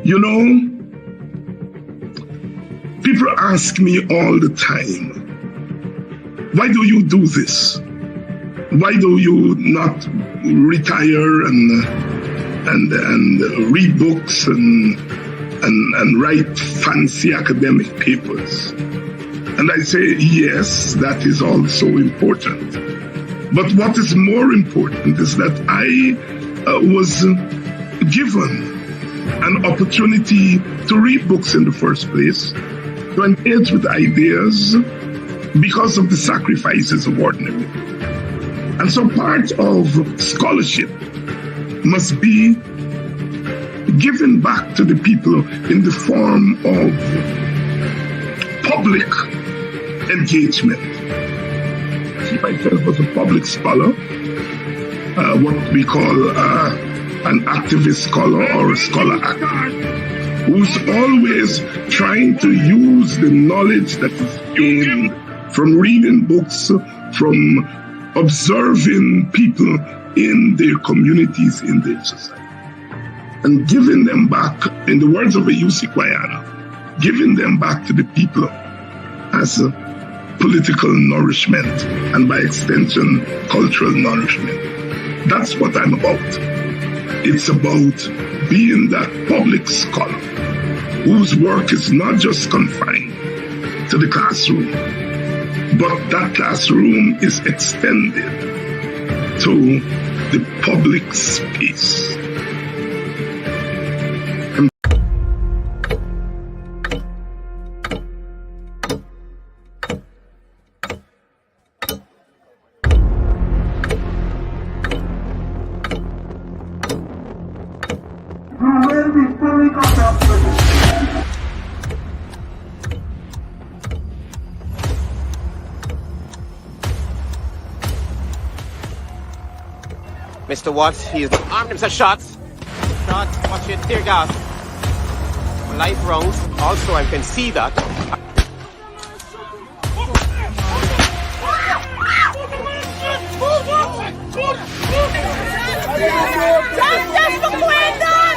You know, people ask me all the time, why do you do this? Why do you not retire and read books and write fancy academic papers? And I say, yes, that is also important. But what is more important is that I was given an opportunity to read books in the first place, to engage with ideas because of the sacrifices of ordinary people. And so part of scholarship must be given back to the people in the form of public engagement. I see myself as a public scholar, what we call an activist scholar or a scholar activist, who's always trying to use the knowledge that is gained from reading books, from observing people in their communities, in their society, and giving them back, in the words of a Eusi Kwayana, giving them back to the people as a political nourishment and by extension, cultural nourishment. That's what I'm about. It's about being that public scholar whose work is not just confined to the classroom, but that classroom is extended to the public space. Mr. Watts, he's armed himself shots. Watch it, tear gas. Live rounds. Also, I can see that. Just for Kwayana!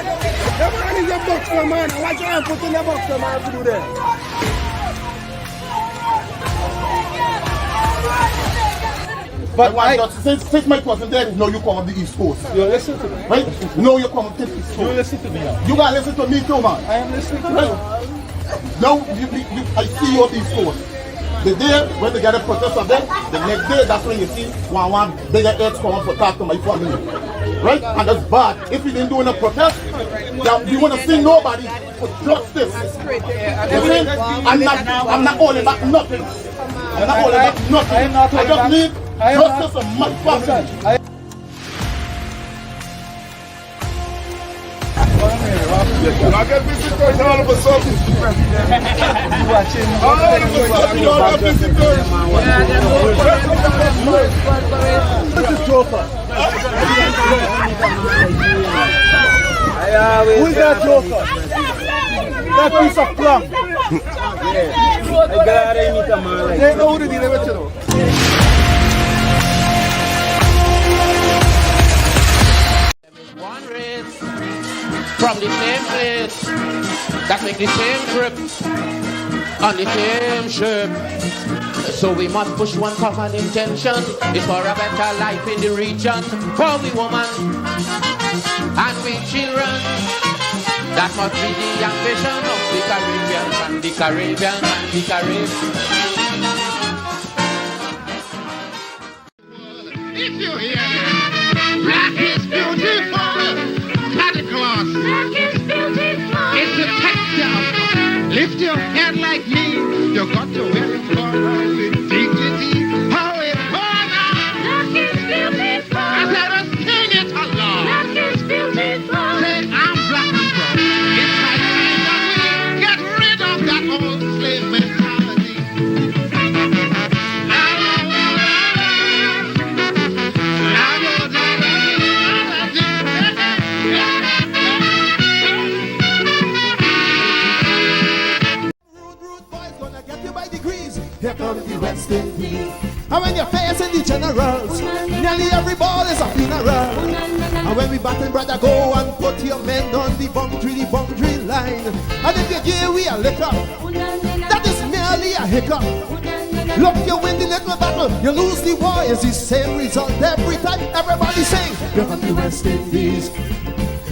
The man is a boxer, man. Why can't put in a boxer, man, to do that? But since my cousin there, no, you come up the East Coast. You listen to me. Right? No, you come up the East Coast. You listen to me now. You gotta listen to me too, man. I am listening to you. Right? Now, I see you on the East Coast. The day when they get a protest of them, the next day, that's when you see one bigger heads come up to talk to my family. Right? And that's bad. If we didn't do a protest, then we want to see nobody for justice. You see? I'm not holding back nothing. I'm not holding back nothing. I just need justice for my family. I get visitors all of a sudden. All of a sudden, you all get visitors. This is Joker. Who is that Joker? That piece of plum. They know who to deal with, you know. From the same place, that make the same trip, on the same ship. So we must push one common intention, it's for a better life in the region, for we women and we children. That must be the ambition of the Caribbean and the Caribbean and the Caribbean. If you hear that, black is beautiful. Black is beautiful. It's a textile. Lift your head like me. You got to wear it for with dignity. How it burns out. Black is beautiful. I said, sing it along. Black is beautiful. Say, I'm black and proud. It's high time that we get rid of that old slave mentality. La la la la la. La West Indies. And when you're facing the generals, nearly every ball is a funeral. And when we battle, brother, go and put your men on the boundary line. And if you give we a liquor, that is merely a hiccup. Look, you win the little battle, you lose the war. It's the same result every time. Everybody sing, here come the West Indies.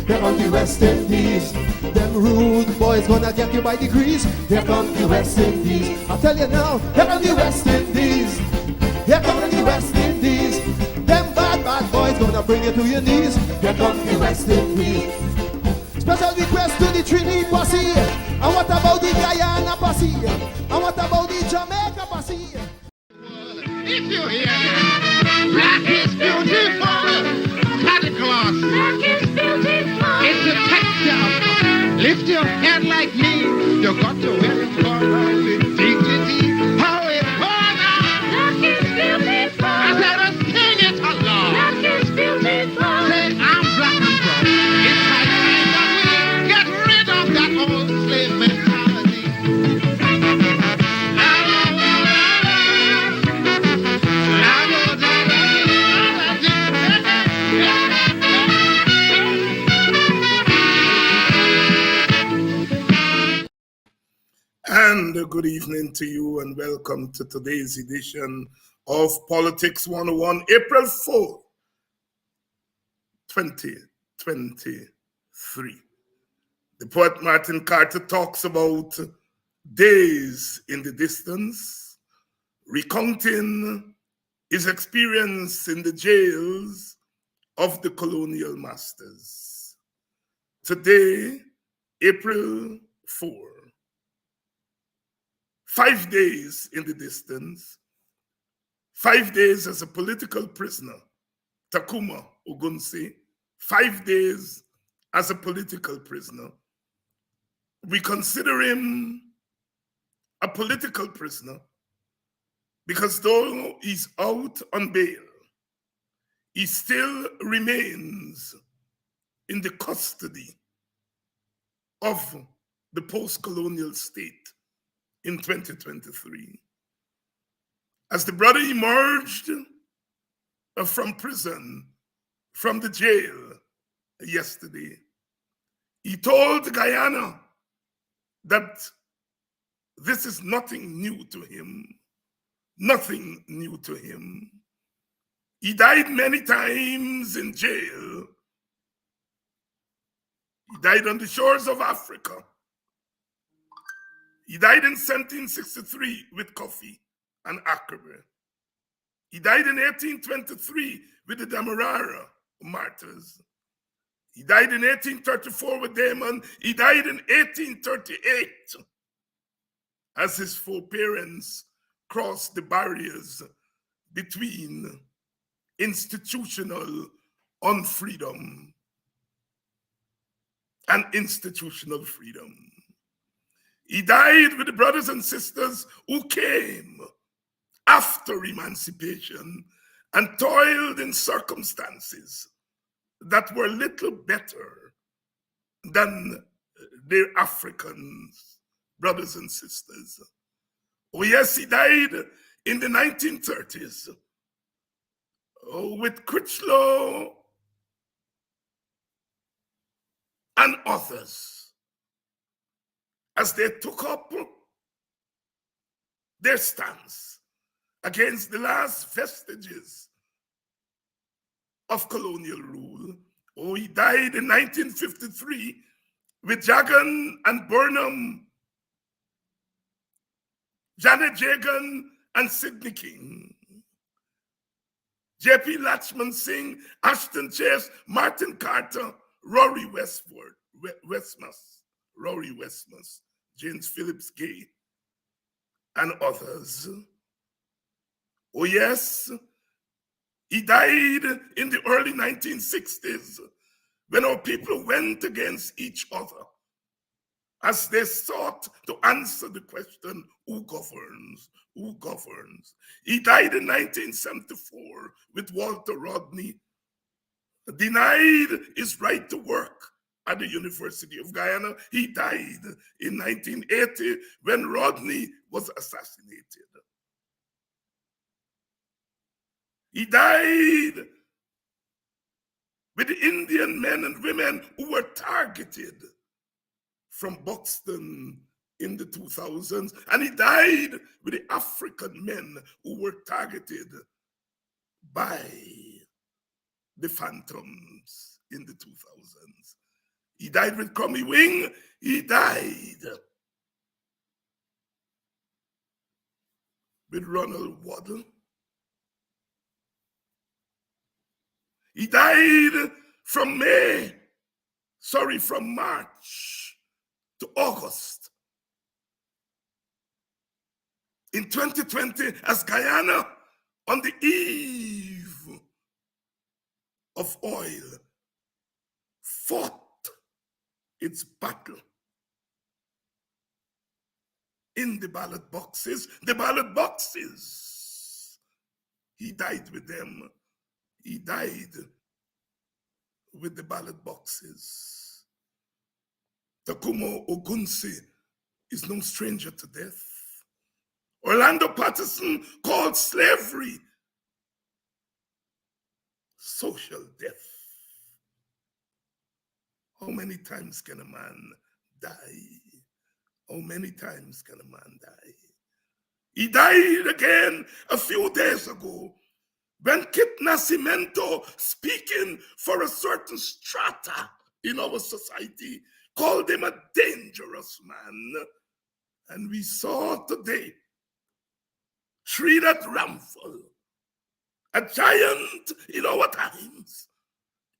Here come the West Indies. Them rude boys gonna get you by degrees. Here come the West Indies. I tell you now, here come the West Indies. Here come the West Indies. Them bad boys gonna bring you to your knees. Here come the West Indies. Special request to the Trinity posse. And what about the Guyana posse? And what about the Jamaica posse? If you hear that, black is beautiful. Santa Claus. Black is beautiful. It's a textile. Lift your head like me. You got to wear it for with dignity. How it was. Black is beautiful. I said, sing it along. Black is beautiful. Say, I'm black and brown. It's high time that we get rid of that old slave mentality. And good evening to you and welcome to today's edition of Politics 101, April 4, 2023. The poet Martin Carter talks about days in the distance, recounting his experience in the jails of the colonial masters. Today, April 4. 5 days in the distance, 5 days as a political prisoner, Takuma Ogunsi, 5 days as a political prisoner. We consider him a political prisoner because though he's out on bail, he still remains in the custody of the post-colonial state in 2023. As the brother emerged from prison, from the jail yesterday, he told Guyana that this is nothing new to him, nothing new to him. He died many times in jail. He died on the shores of Africa. He died in 1763 with Kofi and Akrebe. He died in 1823 with the Demerara martyrs. He died in 1834 with Damon. He died in 1838 as his four parents crossed the barriers between institutional unfreedom and institutional freedom. He died with the brothers and sisters who came after emancipation and toiled in circumstances that were little better than their African brothers and sisters. Oh yes, he died in the 1930s with Critchlow and others, as they took up their stance against the last vestiges of colonial rule. Oh, he died in 1953 with Jagan and Burnham, Janet Jagan and Sidney King, J.P. Latchman Singh, Ashton Chase, Martin Carter, Rory Westmas, James Phillips Gay, and others. Oh yes, he died in the early 1960s when our people went against each other as they sought to answer the question, who governs? Who governs? He died in 1974 with Walter Rodney, denied his right to work at the University of Guyana. He died in 1980 when Rodney was assassinated. He died with the Indian men and women who were targeted from Buxton in the 2000s, and he died with the African men who were targeted by the Phantoms in the 2000s. He died with Crummy Wing. He died with Ronald Waddle. He died from March to August. In 2020, as Guyana, on the eve of oil, fought its battle in the ballot boxes. He died with them. He died with the ballot boxes. Takumo Ogunsi is no stranger to death. Orlando Patterson called slavery social death. How many times can a man die? How many times can a man die? He died again a few days ago when Kit Nascimento, speaking for a certain strata in our society, called him a dangerous man. And we saw today Trinidad Ramphel, a giant in our times,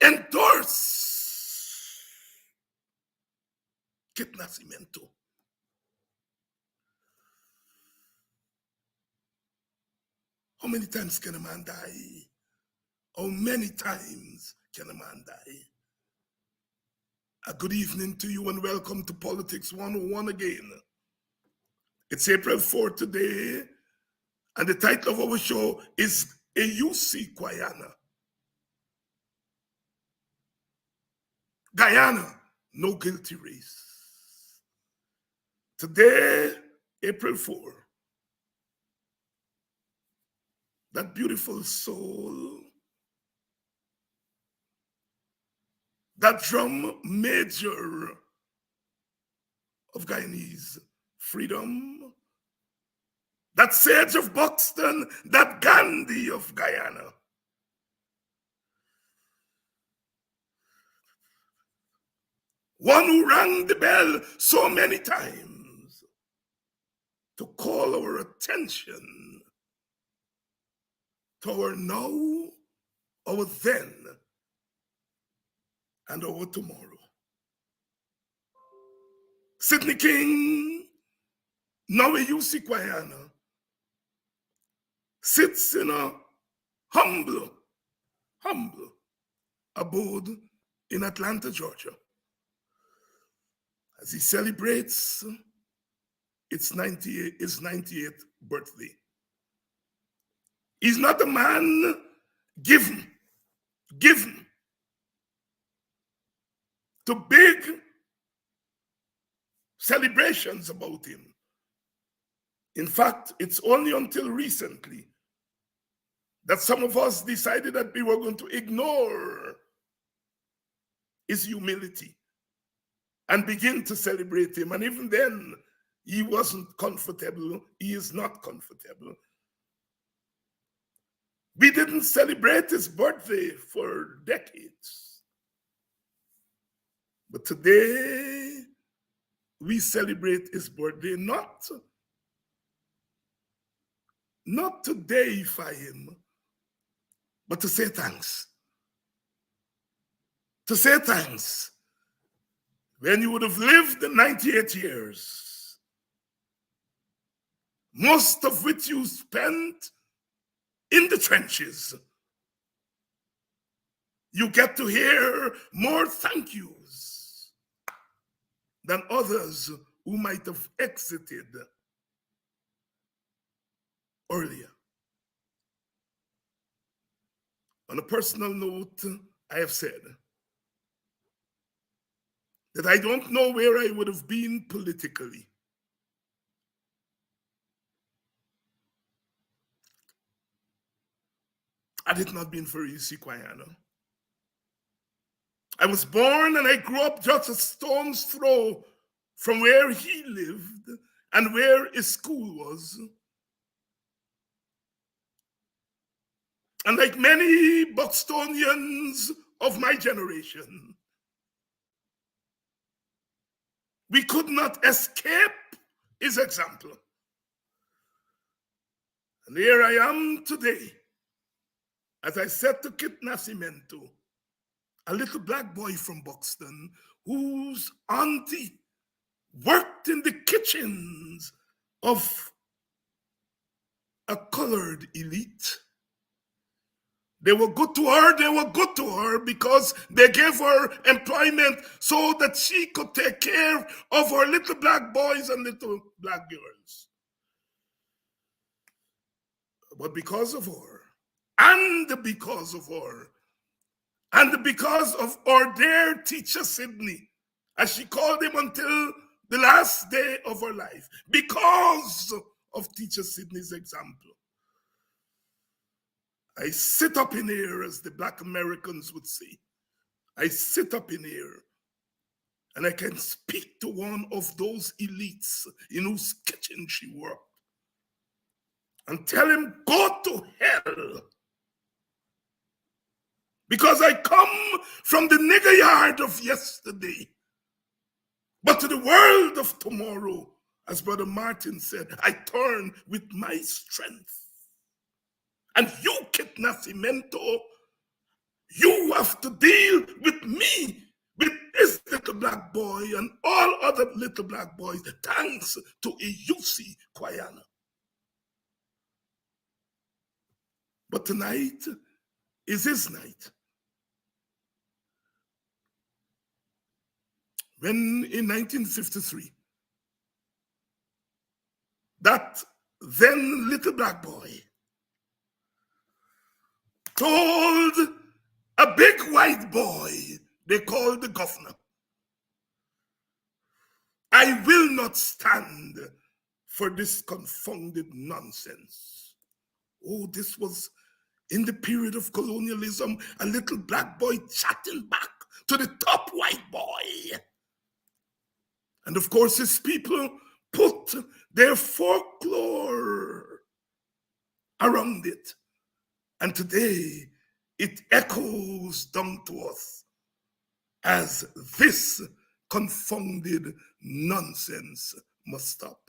endorse Kit Nascimento. How many times can a man die? How many times can a man die? A good evening to you and welcome to Politics 101 again. It's April 4th today, and the title of our show is Eusi Kwayana. Guyana, no guilty race. Today, April 4, that beautiful soul, that drum major of Guyanese freedom, that sage of Buxton, that Gandhi of Guyana, one who rang the bell so many times to call our attention to our now, our then, and our tomorrow. Sidney King, now a Eusi Kwayana, sits in a humble abode in Atlanta, Georgia, as he celebrates his 98th birthday. He's not a man given to big celebrations about him. In fact, it's only until recently that some of us decided that we were going to ignore his humility and begin to celebrate him. And even then, he wasn't comfortable. He is not comfortable. We didn't celebrate his birthday for decades. But today, we celebrate his birthday not to deify him, but to say thanks. To say thanks. When you would have lived 98 years, most of which you spent in the trenches, you get to hear more thank yous than others who might have exited earlier. On a personal note, I have said that I don't know where I would have been politically had it not been for Eusi Kwayana. I was born and I grew up just a stone's throw from where he lived and where his school was. And like many Buxtonians of my generation, we could not escape his example. And here I am today, as I said to Kit Nascimento, a little black boy from Buxton whose auntie worked in the kitchens of a colored elite. They were good to her because they gave her employment so that she could take care of her little black boys and little black girls. But because of her, and because of her, and because of our dear teacher Sydney, as she called him until the last day of her life, because of teacher Sydney's example, I sit up in here, as the Black Americans would say. I sit up in here and I can speak to one of those elites in whose kitchen she worked and tell him, go to hell. Because I come from the nigger yard of yesterday. But to the world of tomorrow, as Brother Martin said, I turn with my strength. And you, Kit Nascimento, you have to deal with me, with this little black boy and all other little black boys, thanks to Eusi Kwayana. But tonight is his night. When in 1953, that then little black boy told a big white boy they called the governor, I will not stand for this confounded nonsense. Oh, this was in the period of colonialism, a little black boy chatting back to the top white boy. And of course, his people put their folklore around it. And today, it echoes down to us as this confounded nonsense must stop.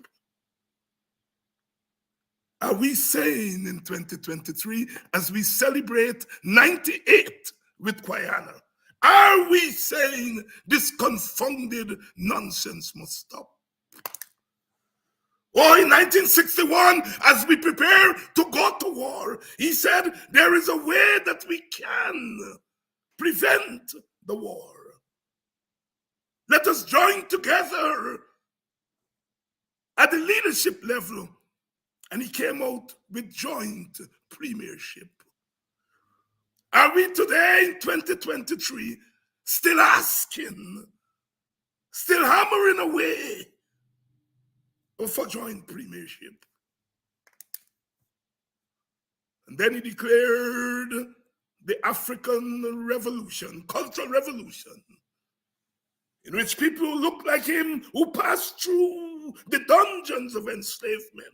Are we saying in 2023, as we celebrate 98 with Kwayana, are we saying this confounded nonsense must stop? Or in 1961, as we prepare to go to war, he said there is a way that we can prevent the war. Let us join together at the leadership level. And he came out with joint premiership. Are we today in 2023 still asking, still hammering away for joint premiership? And then he declared the African Revolution, Cultural Revolution, in which people who looked like him, who passed through the dungeons of enslavement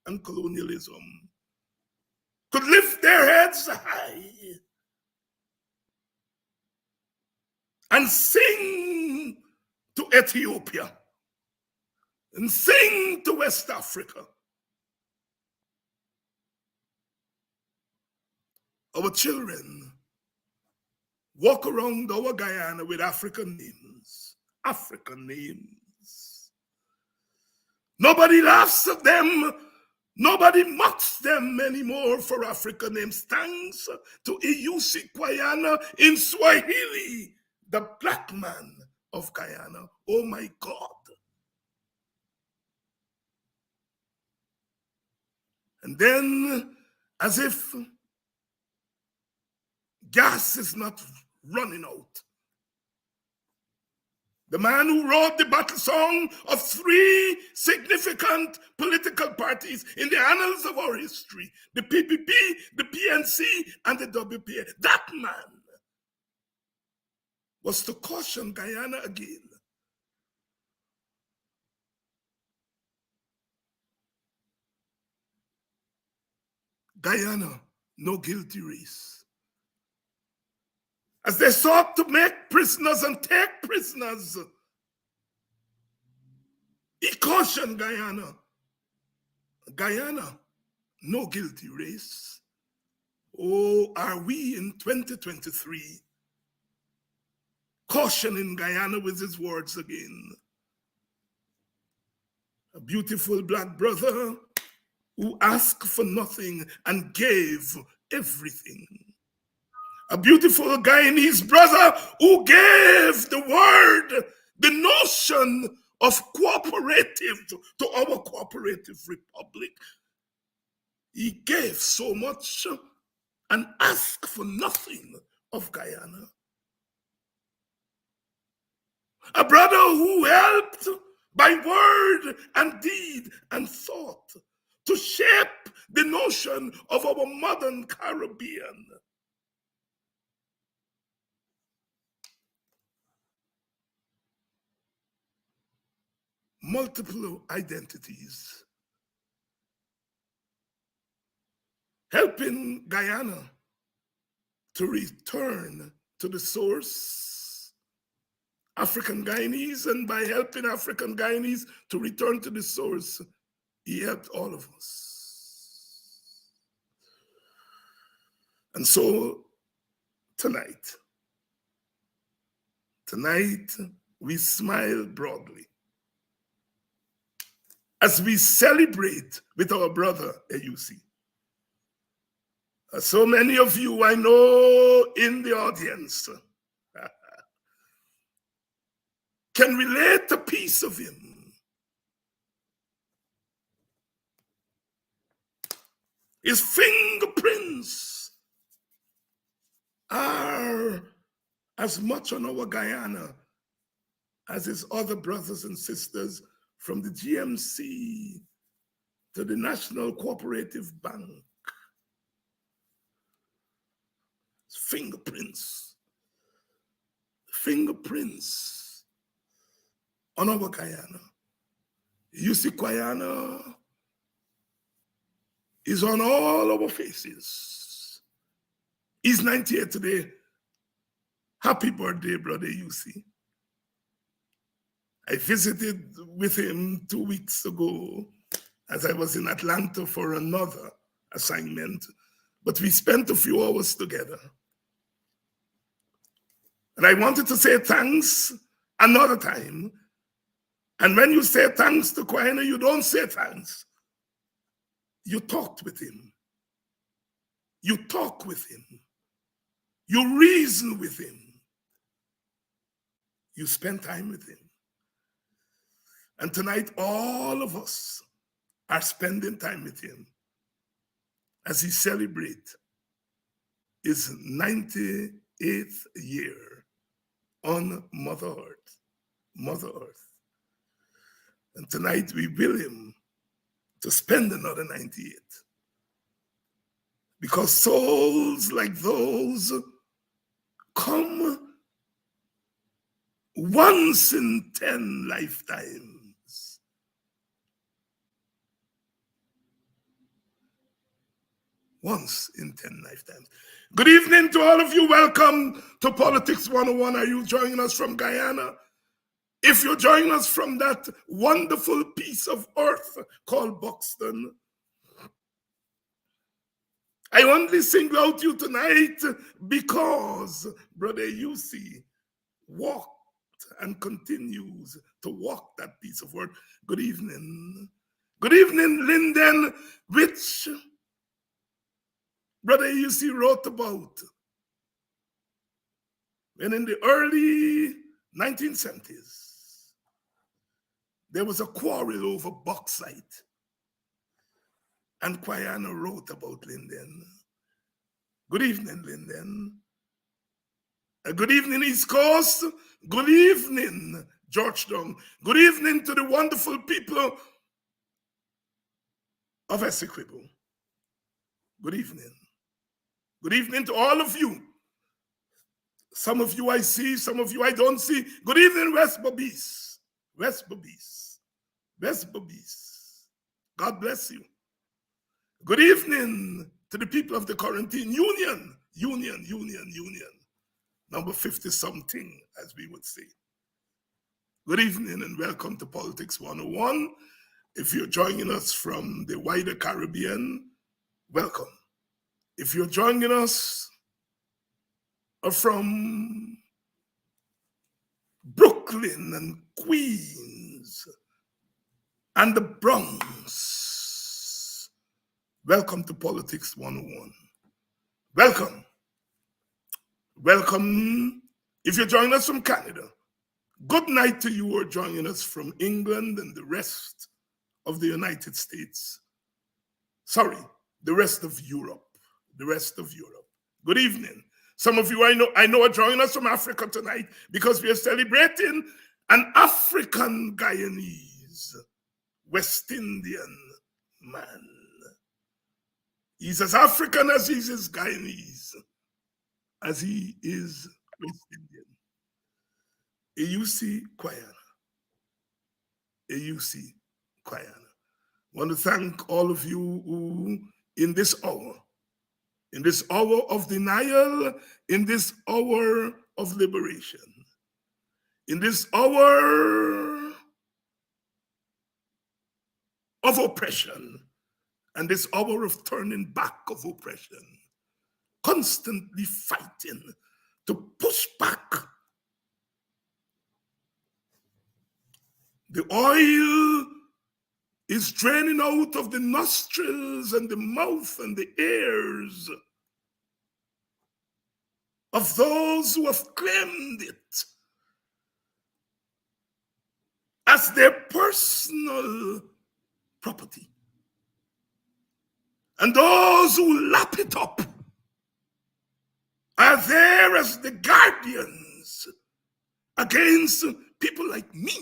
and colonialism, could lift their heads high and sing to Ethiopia and sing to West Africa. Our children walk around our Guyana with African names. African names. Nobody laughs at them. Nobody mocks them anymore for African names. Thanks to Eusi Kwayana in Swahili, the black man of Guyana. Oh my God. And then, as if gas is not running out, The man who wrote the battle song of 3 significant political parties in the annals of our history, the PPP, the PNC, and the WPA. That man was to caution Guyana again. Guyana, no guilty race. As they sought to make prisoners and take prisoners, he cautioned Guyana. Guyana, no guilty race. Oh, are we in 2023 cautioning Guyana with his words again? A beautiful black brother who asked for nothing and gave everything. A beautiful Guyanese brother who gave the word, the notion of cooperative to our cooperative republic. He gave so much and asked for nothing of Guyana. A brother who helped by word and deed and thought to shape the notion of our modern Caribbean. Multiple identities, helping Guyana to return to the source, African Guyanese, and by helping African Guyanese to return to the source, he helped all of us. And so tonight we smile broadly as we celebrate with our brother Eusi. So many of you I know in the audience can relate a piece of him. His fingerprints are as much on our Guyana as his other brothers and sisters from the GMC to the National Cooperative Bank. Fingerprints on our Guyana. Eusi Kwayana is on all our faces. He's 98 today. Happy birthday, brother Eusi. I visited with him 2 weeks ago as I was in Atlanta for another assignment, but we spent a few hours together. And I wanted to say thanks another time. And when you say thanks to Kwayana, you don't say thanks. You talked with him. You talk with him. You reason with him. You spend time with him. And tonight, all of us are spending time with him as he celebrates his 98th year on Mother Earth. And tonight we will him to spend another 98. Because souls like those come once in 10 lifetimes. Once in 10 lifetimes. Good evening to all of you. Welcome to Politics 101. Are you joining us from Guyana? If you're joining us from that wonderful piece of earth called Buxton, I only single out you tonight because Brother Eusi walked and continues to walk that piece of earth. Good evening. Good evening, Linden, which Brother Eusi wrote about when in the early 1970s, there was a quarrel over bauxite. And Kwayana wrote about Linden. Good evening, Linden. Good evening, East Coast. Good evening, Georgetown. Good evening to the wonderful people of Essequibo. Good evening. Good evening to all of you. Some of you I see, some of you I don't see. Good evening, West Bobis. West Bobis. West Bobis. God bless you. Good evening to the people of the Quarantine Union. Union. Number 50-something, as we would say. Good evening and welcome to Politics 101. If you're joining us from the wider Caribbean, welcome. If you're joining us from Brooklyn and Queens and the Bronx, welcome to Politics 101. Welcome. Welcome. If you're joining us from Canada, good night to you who are joining us from England and the rest of the United States. Sorry, the rest of Europe. The rest of Europe. Good evening. Some of you I know are joining us from Africa tonight because we are celebrating an African Guyanese West Indian man. He's as African as he is Guyanese, as he is West Indian. Eusi Kwayana. Eusi Kwayana. I want to thank all of you who, in this hour of denial, in this hour of liberation, in this hour of oppression, and this hour of turning back of oppression, constantly fighting to push back the oil is draining out of the nostrils and the mouth and the ears of those who have claimed it as their personal property. And those who lap it up are there as the guardians against people like me,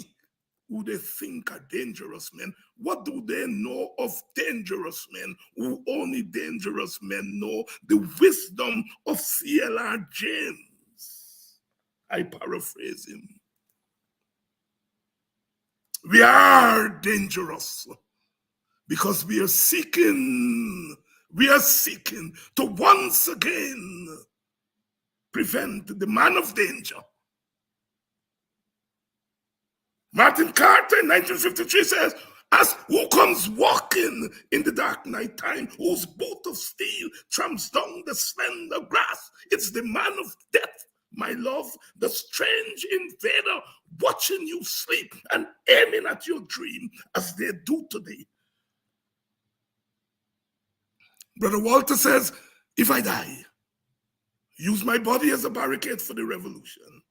who they think are dangerous men. What do they know of dangerous men? Who only dangerous men know the wisdom of C.L.R. James. I paraphrase him. We are dangerous because we are seeking to once again prevent the man of danger. Martin Carter in 1953 says, as who comes walking in the dark night time, whose boot of steel tramps down the slender grass. It's the man of death, my love, the strange invader watching you sleep and aiming at your dream as they do today. Brother Walter says, if I die, use my body as a barricade for the revolution,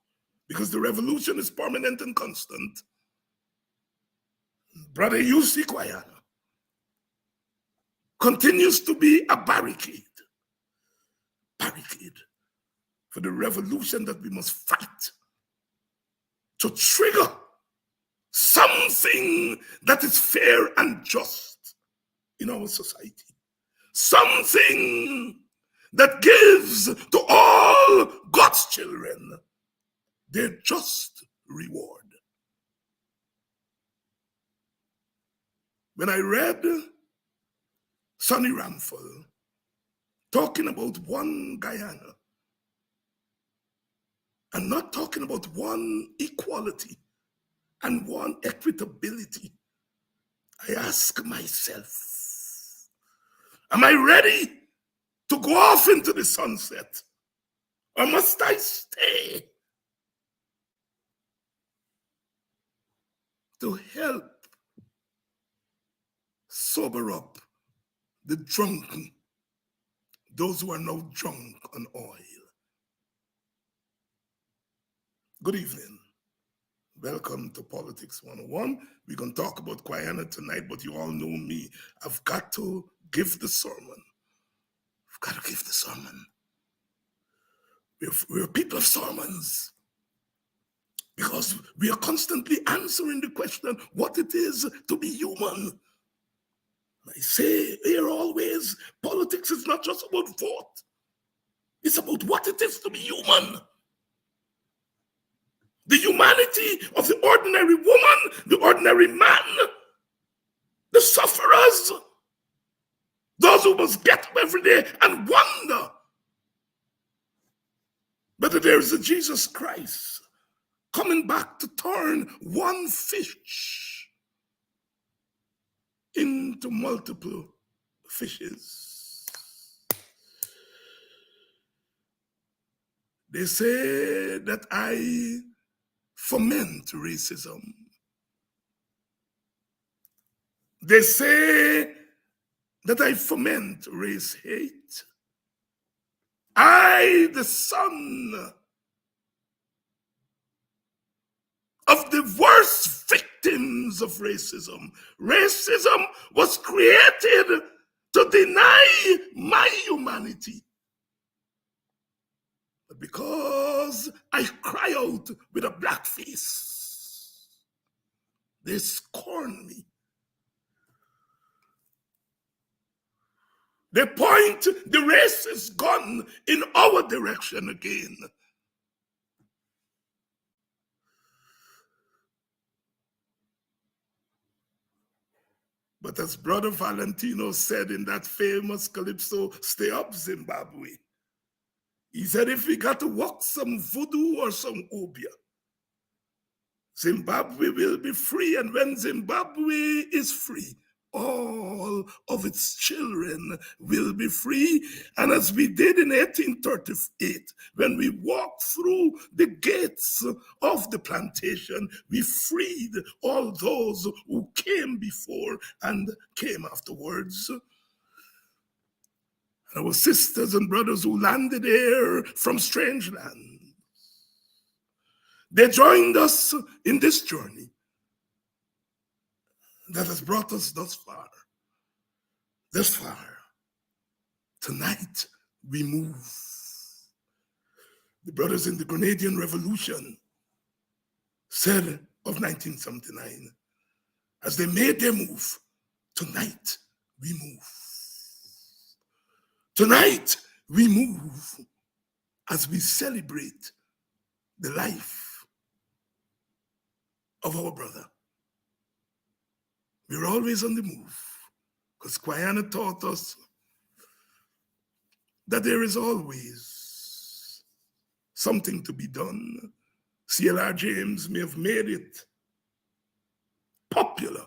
because the revolution is permanent and constant. Brother Eusi Kwayana continues to be a barricade for the revolution that we must fight to trigger something that is fair and just in our society. Something that gives to all God's children their just reward. When I read Sonny Ramphal talking about one Guyana and not talking about one equality and one equitability, I ask myself, am I ready to go off into the sunset, or must I stay to help sober up the drunken, those who are now drunk on oil? Good evening. Welcome to Politics 101. We're going to talk about Kwayana tonight, but you all know me. I've got to give the sermon. We're people of sermons. Because we are constantly answering the question what it is to be human. I say here always, politics is not just about vote. It's about what it is to be human. The humanity of the ordinary woman, the ordinary man, the sufferers, those who must get up every day and wonder whether there is a Jesus Christ coming back to turn one fish into multiple fishes. They say that I foment racism. They say that I foment race hate. I, the son of the worst victims of racism. Racism was created to deny my humanity. But because I cry out with a black face, they scorn me. They point the racist gun in our direction again. But as Brother Valentino said in that famous calypso, "Stay up, Zimbabwe," he said, if we got to walk some voodoo or some obia, Zimbabwe will be free. And when Zimbabwe is free, all of its children will be free. And as we did in 1838, when we walked through the gates of the plantation, we freed all those who came before and came afterwards. Our sisters and brothers who landed here from strange lands, they joined us in this journey that has brought us thus far. This far. Tonight we move. The brothers in the Grenadian Revolution said of 1979, as they made their move, tonight we move. Tonight we move as we celebrate the life of our brother. We're always on the move, because Kwayana taught us that there is always something to be done. C.L.R. James may have made it popular,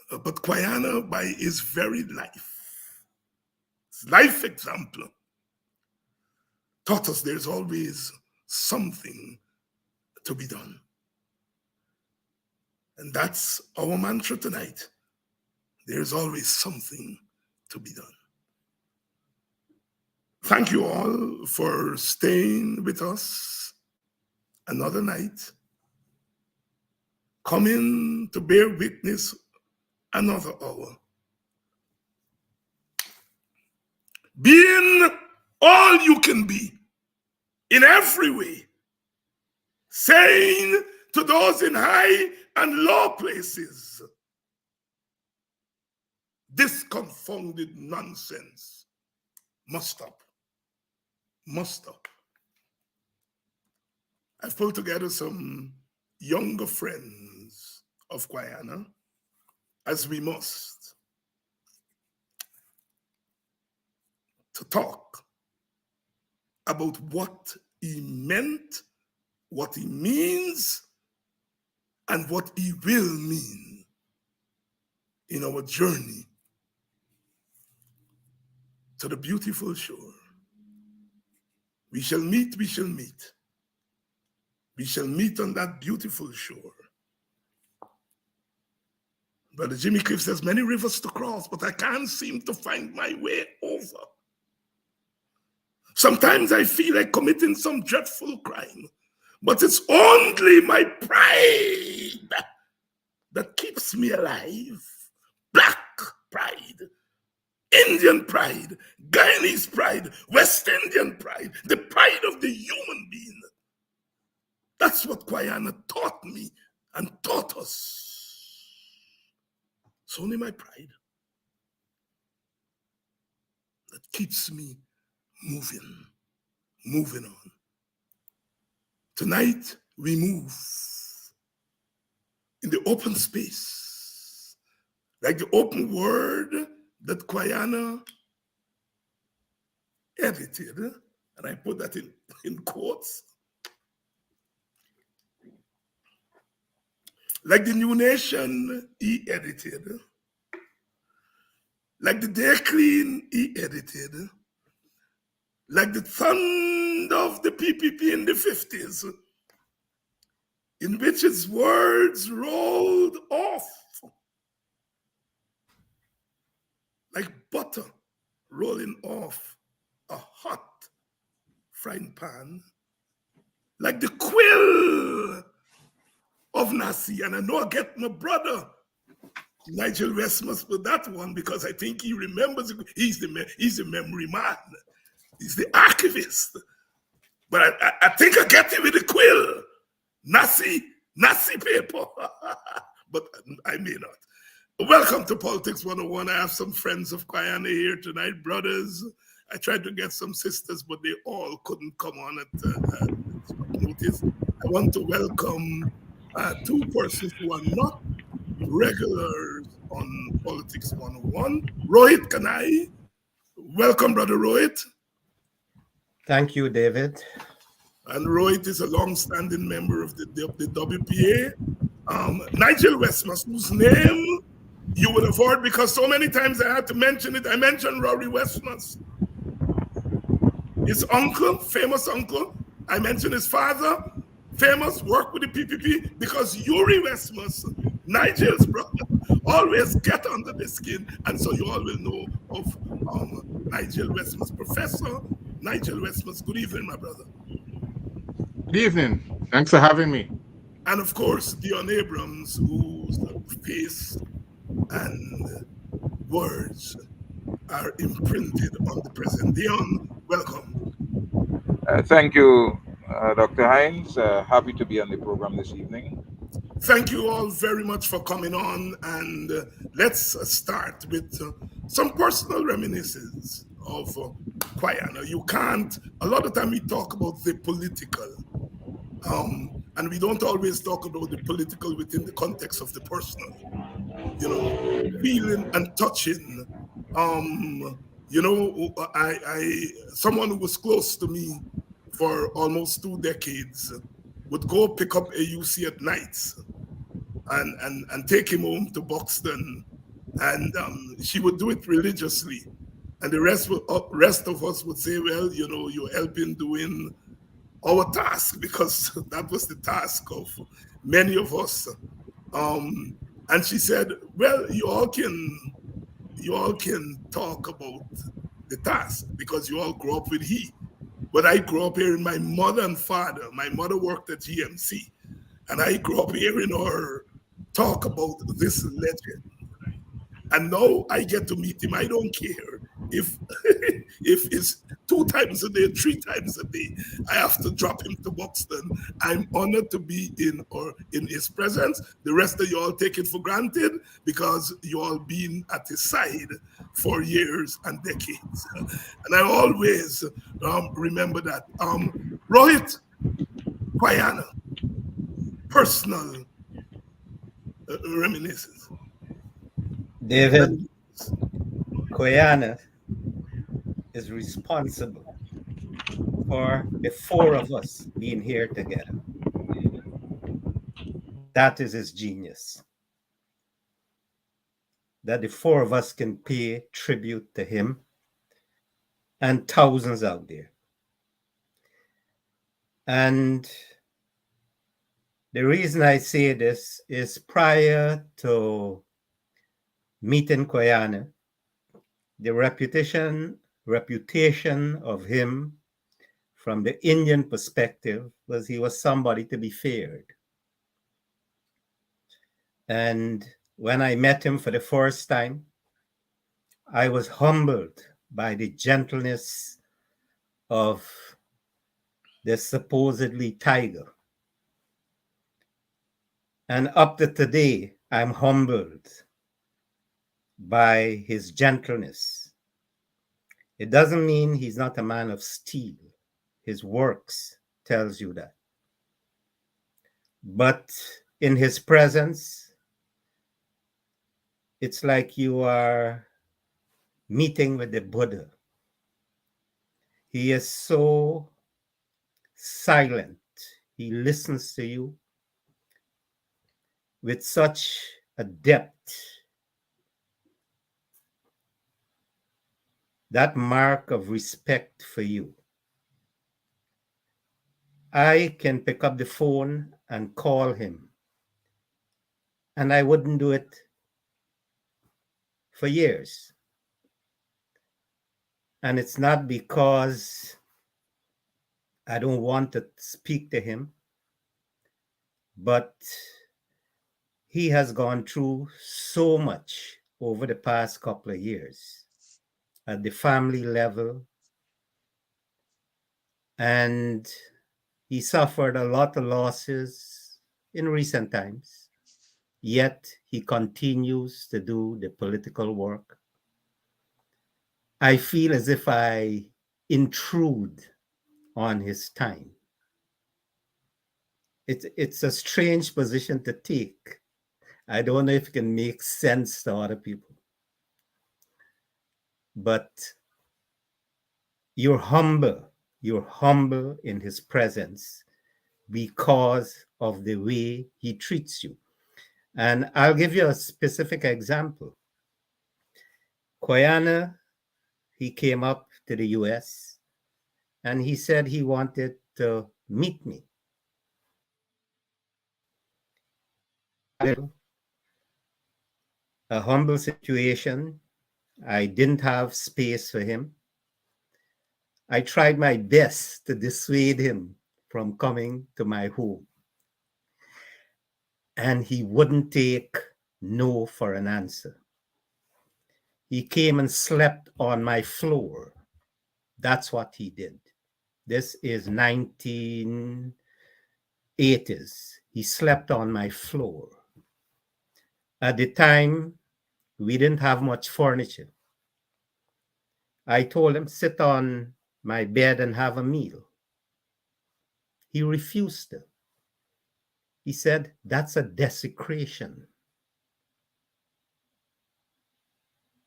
but Kwayana, by his very life, his life example, taught us there's always something to be done. And that's our mantra tonight. There's always something to be done. Thank you all for staying with us another night, coming to bear witness another hour. Being all you can be in every way, saying to those in high and low places, this confounded nonsense must stop. Must stop. I've pulled together some younger friends of Guyana, as we must, to talk about what he meant, what he means, and what he will mean in our journey to the beautiful shore. We shall meet, we shall meet. We shall meet on that beautiful shore. Brother Jimmy Cliff says, many rivers to cross, but I can't seem to find my way over. Sometimes I feel like committing some dreadful crime, but it's only my pride that keeps me alive. Black pride, Indian pride, Guyanese pride, West Indian pride, the pride of the human being. That's what Kwayana taught me and taught us. It's only my pride that keeps me moving on. Tonight, we move in the open space, like the open word that Kwayana edited, and I put that in quotes, like the New Nation he edited, like the Day Clean he edited, like the thunder of the PPP in the 50s, in which his words rolled off like butter rolling off a hot frying pan, like the quill of Nasi. And I know I get my brother Nigel Westmus for that one because I think he remembers. He's the memory man. He's the archivist. But I think I get him with the quill. Nasi paper. But I may not. Welcome to Politics 101. I have some friends of Kwayana here tonight, brothers. I tried to get some sisters, but they all couldn't come on at notice. I want to welcome two persons who are not regulars on Politics 101. Rohit Kanai. Welcome, Brother Rohit. Thank you, David. And Rohit is a long-standing member of the WPA. Nigel Westmus, whose name you would have heard because so many times I had to mention it. I mentioned Rory Westmus. His uncle, famous uncle. I mentioned his father, famous, worked with the PPP because Yuri Westmus, Nigel's brother, always get under the skin. And so you all will know of Nigel Westmus. Professor Nigel Westmus, good evening, my brother. Good evening. Thanks for having me. And of course, Dion Abrams, whose face and words are imprinted on the present. Dion, welcome. Thank you, Dr. Hines. Happy to be on the program this evening. Thank you all very much for coming on. And let's start with some personal reminiscences of Kwayana. You can't, a lot of time we talk about the political, and we don't always talk about the political within the context of the personal, you know, feeling and touching. You know, someone who was close to me for almost 2 decades would go pick up a Eusi at nights and take him home to Buxton, and she would do it religiously. And the rest of us would say, well, you know, you're helping doing our task, because that was the task of many of us. And she said, well, you all can talk about the task because you all grew up with he. But I grew up hearing my mother and father. My mother worked at GMC, and I grew up hearing her talk about this legend. And now I get to meet him. I don't care if it's 2 times a day, 3 times a day. I have to drop him to Buxton. I'm honored to be in his presence. The rest of you all take it for granted because you all been at his side for years and decades. And I always remember that. Rohit, Kwayana, personal reminiscence. David, Kwayana is responsible for the 4 of us being here together. That is his genius. That the 4 of us can pay tribute to him and thousands out there. And the reason I say this is prior to meeting Kwayana, the reputation of him from the Indian perspective was he was somebody to be feared. And when I met him for the first time, I was humbled by the gentleness of the supposedly tiger. And up to today, I'm humbled by his gentleness. It doesn't mean he's not a man of steel. His works tells you that. But in his presence, it's like you are meeting with the Buddha. He is so silent. He listens to you with such a depth. That mark of respect for you. I can pick up the phone and call him, and I wouldn't do it for years. And it's not because I don't want to speak to him, but he has gone through so much over the past couple of years at the family level, and he suffered a lot of losses in recent times, yet he continues to do the political work. I feel as if I intrude on his time. It's a strange position to take. I don't know if it can make sense to other people. But you're humble. You're humble in his presence because of the way he treats you. And I'll give you a specific example. Kwayana, he came up to the US and he said he wanted to meet me. A humble situation. I didn't have space for him. I tried my best to dissuade him from coming to my home. And he wouldn't take no for an answer. He came and slept on my floor. That's what he did. This is 1980s. He slept on my floor. At the time, we didn't have much furniture. I told him, sit on my bed and have a meal. He refused to. He said, that's a desecration.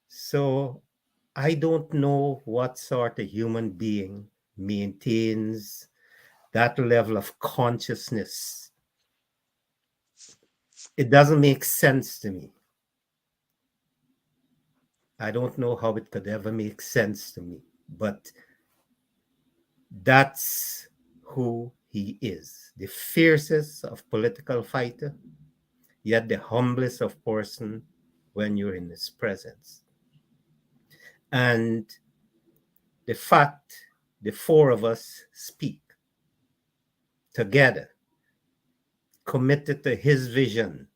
So I don't know what sort of human being maintains that level of consciousness. It doesn't make sense to me. I don't know how it could ever make sense to me, but that's who he is. The fiercest of political fighter, yet the humblest of person when you're in his presence. And the fact the four of us speak together, committed to his vision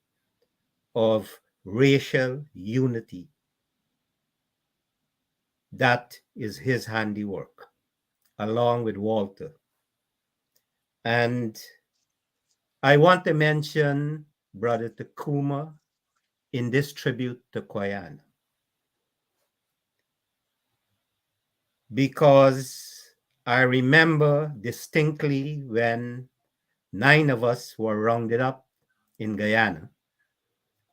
of racial unity, that is his handiwork, along with Walter. And I want to mention Brother Takuma in this tribute to Kwayana, because I remember distinctly when 9 of us were rounded up in Guyana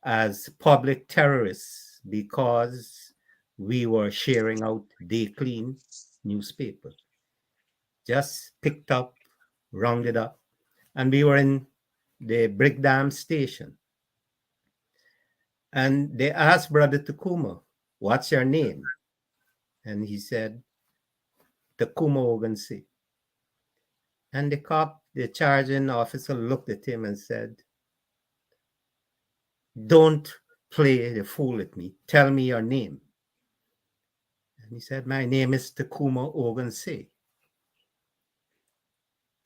as public terrorists because we were sharing out Day Clean newspaper. Just picked up, rounded up, and we were in the Brick Dam station. And they asked Brother Takuma, what's your name? And he said, Takuma Ogansi. And the charging officer looked at him and said, don't play the fool with me. Tell me your name. And he said, my name is Takuma Ogansi.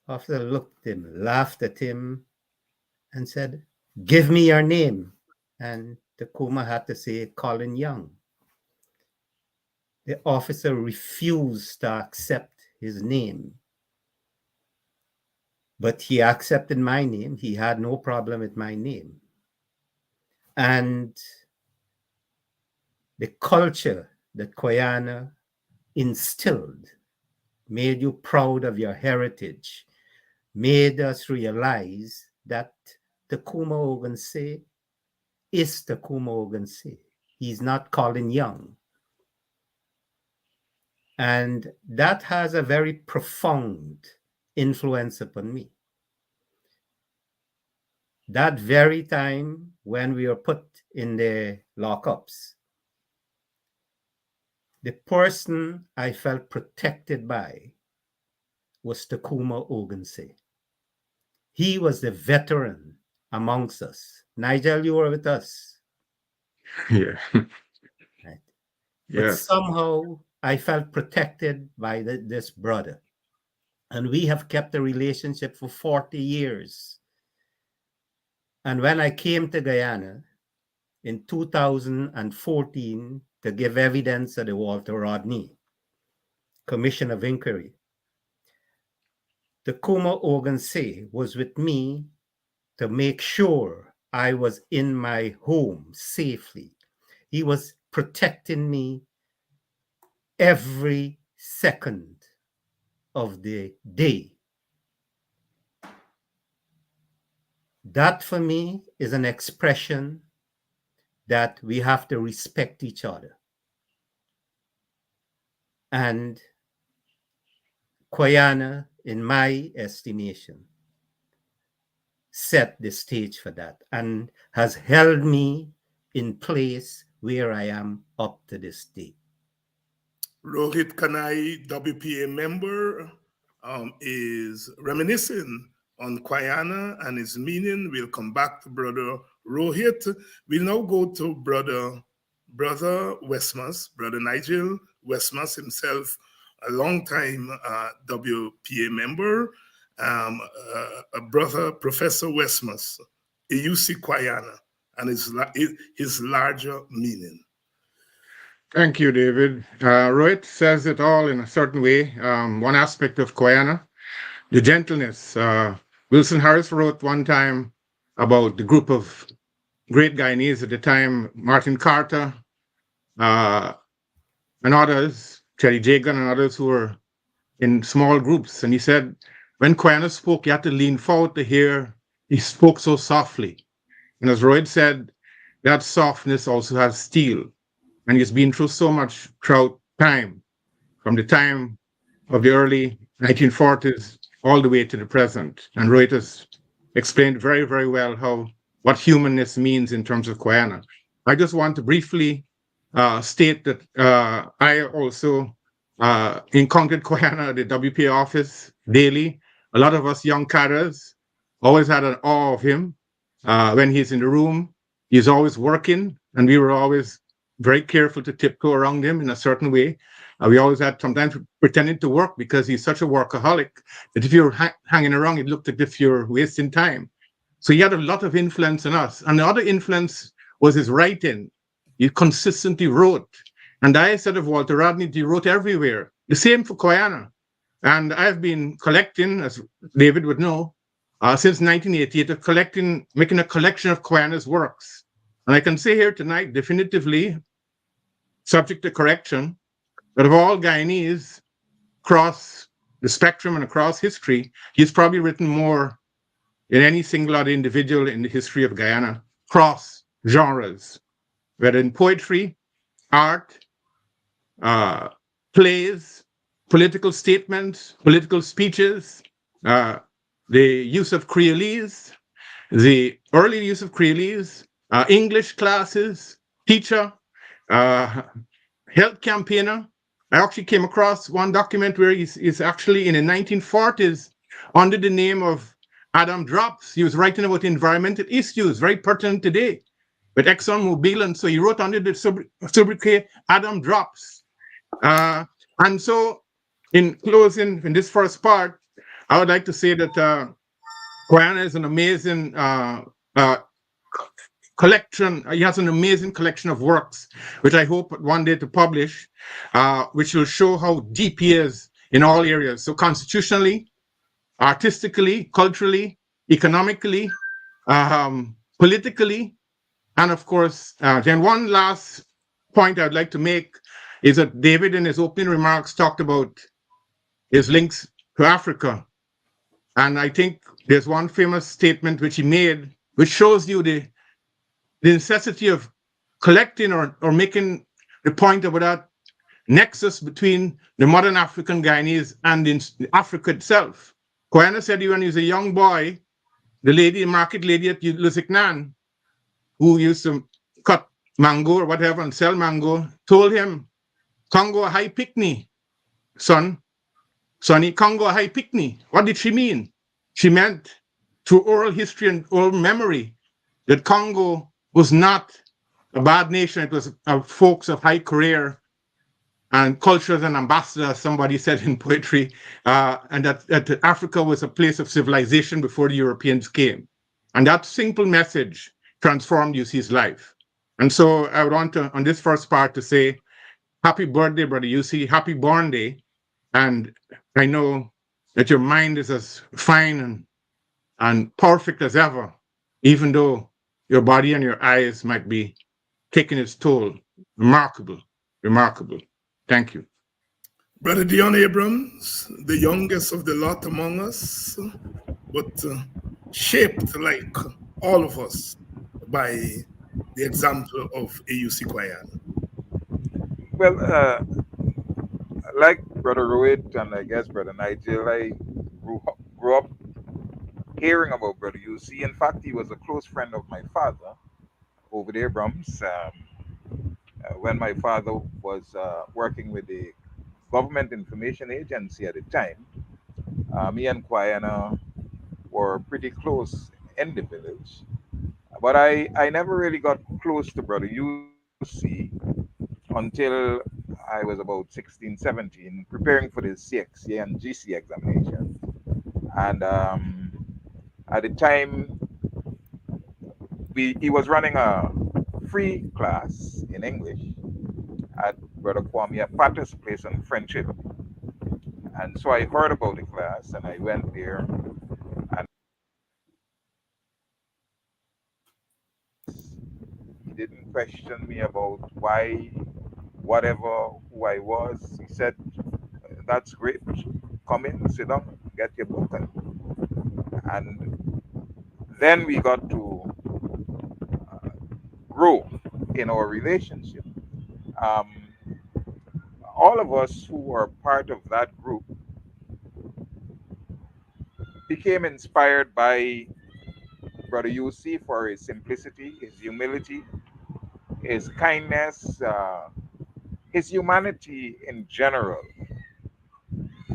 Officer looked at him, laughed at him, and said, give me your name. And Takuma had to say, Colin Young. The officer refused to accept his name. But he accepted my name. He had no problem with my name. And the culture that Kwayana instilled made you proud of your heritage, made us realize that Takuma Ogunse is Takuma Ogunse. He's not Colin Young. And that has a very profound influence upon me. That very time when we were put in the lockups, the person I felt protected by was Takuma Ogunse. He was the veteran amongst us. Nigel, you were with us. Yeah. Right? But Yes. somehow I felt protected by this brother. And we have kept a relationship for 40 years. And when I came to Guyana in 2014 to give evidence at the Walter Rodney Commission of Inquiry, Takuma Ogunse was with me to make sure I was in my home safely. He was protecting me every second of the day. That for me is an expression that we have to respect each other. And Kwayana, in my estimation, set the stage for that and has held me in place where I am up to this day. Rohit Kanai, WPA member, is reminiscing on Kwayana and his meaning. We'll come back to Brother Rohit. We'll now go to Brother Westmas, Brother Nigel Westmas himself, a long-time WPA member, Brother Professor Westmas, Eusi Kwayana, and his larger meaning. Thank you, David. Rohit says it all in a certain way. One aspect of Kwayana, the gentleness. Wilson Harris wrote one time about the group of great Guyanese at the time, Martin Carter and others, Cherry Jagan and others who were in small groups. And he said, when Kwayana spoke, you had to lean forward to hear. He spoke so softly. And as Rohit said, that softness also has steel. And he's been through so much throughout time, from the time of the early 1940s all the way to the present. And Rohit has explained very, very well what humanness means in terms of Kwayana. I just want to briefly state that I also encountered Kwayana at the WPA office daily. A lot of us young cadres always had an awe of him. When he's in the room, he's always working, and we were always very careful to tiptoe around him in a certain way. We always had sometimes pretending to work because he's such a workaholic that if you're hanging around, it looked as if you're wasting time. So he had a lot of influence on us. And the other influence was his writing. He consistently wrote. And I said of Walter Rodney, he wrote everywhere. The same for Kwayana. And I've been collecting, as David would know, since 1988, making a collection of Kwayana's works. And I can say here tonight, definitively, subject to correction, that of all Guyanese across the spectrum and across history, he's probably written more than any single other individual in the history of Guyana, cross genres, whether in poetry, art, plays, political statements, political speeches, the use of Creolese, the early use of Creolese, English classes, teacher, health campaigner. I actually came across one document where he's actually in the 1940s under the name of Adam Drops. He was writing about environmental issues, very pertinent today with ExxonMobil, and so he wrote under the sobriquet Adam Drops. And so in closing, in this first part, I would like to say that Kwayana is an amazing collection. He has an amazing collection of works, which I hope one day to publish, which will show how deep he is in all areas. So constitutionally, artistically, culturally, economically, politically, and of course, then one last point I'd like to make is that David, in his opening remarks, talked about his links to Africa. And I think there's one famous statement which he made, which shows you the necessity of collecting or making the point about that nexus between the modern African Guyanese and in Africa itself. Kwayana said when he was a young boy, the market lady at Lusiknan, who used to cut mango or whatever and sell mango, told him, Congo a high picnic, sonny, Congo a high picnic. What did she mean? She meant through oral history and oral memory that Congo was not a bad nation. It was folks of high career and cultures and ambassadors, somebody said in poetry, and that Africa was a place of civilization before the Europeans came. And that simple message transformed Eusi's life. And so I would want to, on this first part, to say, happy birthday, Brother Eusi, happy born day. And I know that your mind is as fine and perfect as ever, even though your body and your eyes might be taking its toll. Remarkable, remarkable. Thank you. Brother Dion Abrams, the youngest of the lot among us, but shaped like all of us by the example of Eusi Kwayana. Well, like Brother Rohit and I guess Brother Nigel, I grew up hearing about Brother Eusi. In fact, he was a close friend of my father over there, Abrams. When my father was working with the Government Information Agency at the time, me and Kwayana were pretty close in the village. But I never really got close to Brother Eusi until I was about 16, 17, preparing for the CXA and GC examination. And at the time, he was running a free class in English at Brother Kwame Apato's place on Friendship. And so I heard about the class and I went there. And he didn't question me about why, whatever, who I was. He said, that's great. Come in, sit down, get your book. And then we got to grow in our relationship. All of us who were part of that group became inspired by Brother Eusi for his simplicity, his humility, his kindness, his humanity in general.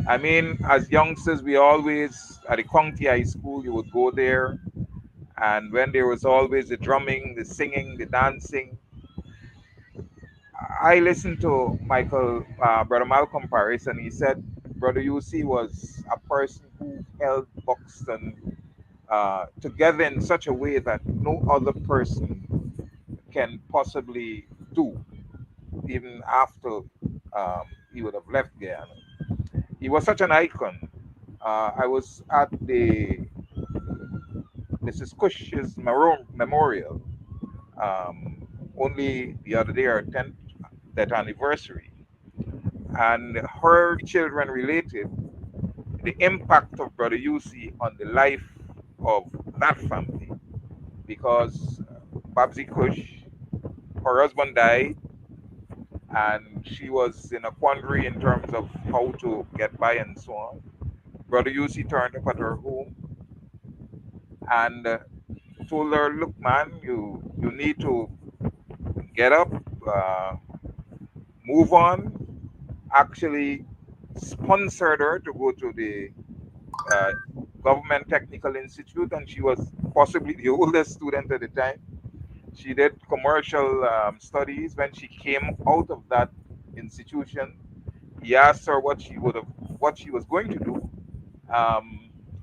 I mean, as youngsters, we always, at the county high school, you would go there, and when there was always the drumming, the singing, the dancing, I listened to Brother Malcolm Paris, and he said Brother Eusi was a person who held Buxton together in such a way that no other person can possibly do, even after he would have left Guyana. He was such an icon. I was at the Mrs. Cush's memorial only the other day, our 10th that anniversary, and her children related the impact of Brother Eusi on the life of that family, because Babsy Cush, her husband died, and she was in a quandary in terms of how to get by and so on. Brother Eusi turned up at her home and told her, "Look, man, you need to get up, move on." Actually sponsored her to go to the Government Technical Institute, and she was possibly the oldest student at the time. She did commercial studies. When she came out of that institution, he asked her what she was going to do,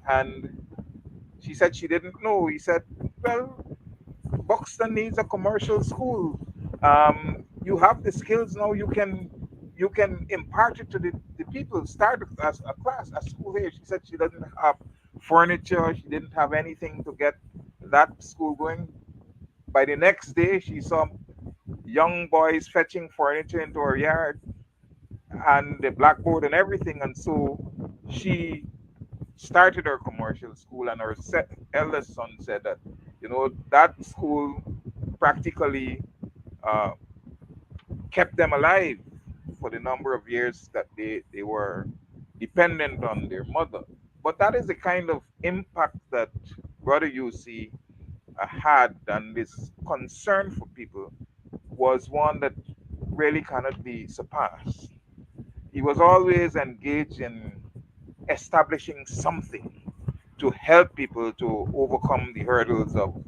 and she said she didn't know. He said, "Well, Buxton needs a commercial school. You have the skills now. You you can impart it to the people. Start as a class, a school here. She said she doesn't have furniture. She didn't have anything to get that school going. By the next day, she saw young boys fetching furniture into her yard and the blackboard and everything. And so she started her commercial school, and her eldest son said that, that school practically uh, kept them alive for the number of years that they were dependent on their mother. But that is the kind of impact that Brother Eusi had, and this concern for people was one that really cannot be surpassed. He was always engaged in establishing something to help people to overcome the hurdles of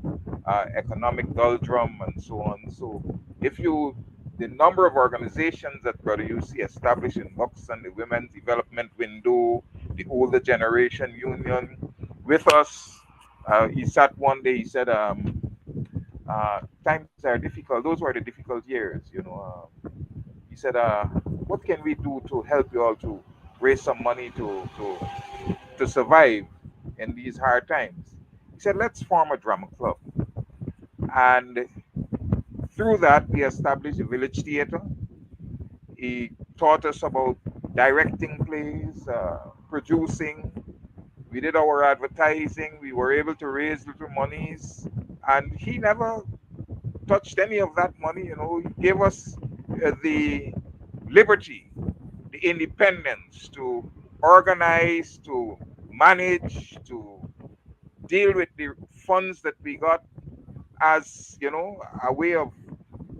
economic doldrum and so on. So, if you the number of organizations that Brother UC established in Buxton, the Women's Development Window, the Older Generation Union, with us, he sat one day. He said, "Times are difficult. Those were the difficult years. He said, "What can we do to help you all to raise some money to survive in these hard times?" He said, "Let's form a drama club." And through that, we established a village theater. He taught us about directing plays, producing. We did our advertising. We were able to raise little monies. And he never touched any of that money. He gave us the liberty, the independence to organize, to manage, to deal with the funds that we got as a way of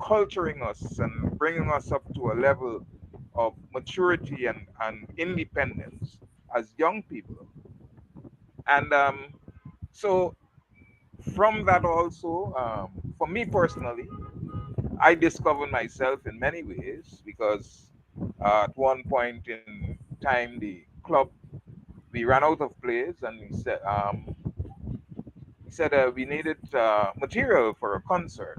culturing us and bringing us up to a level of maturity and independence as young people. And so from that also, for me personally, I discovered myself in many ways because at one point in time, the club, we ran out of plays, and he said we needed material for a concert.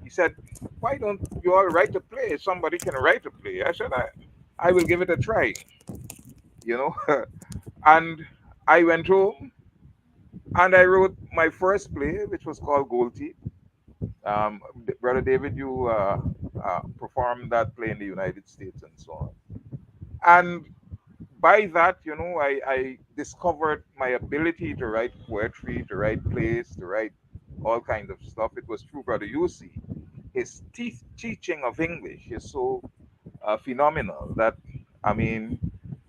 He said, "Why don't you all write a play? Somebody can write a play." I said, I will give it a try, you know. And I went home and I wrote my first play, which was called Gold Teeth. Brother David, you performed that play in the United States and so on. And by that, I discovered my ability to write poetry, to write plays, to write all kinds of stuff. It was through Brother Eusi. His teaching of English is so phenomenal that, I mean,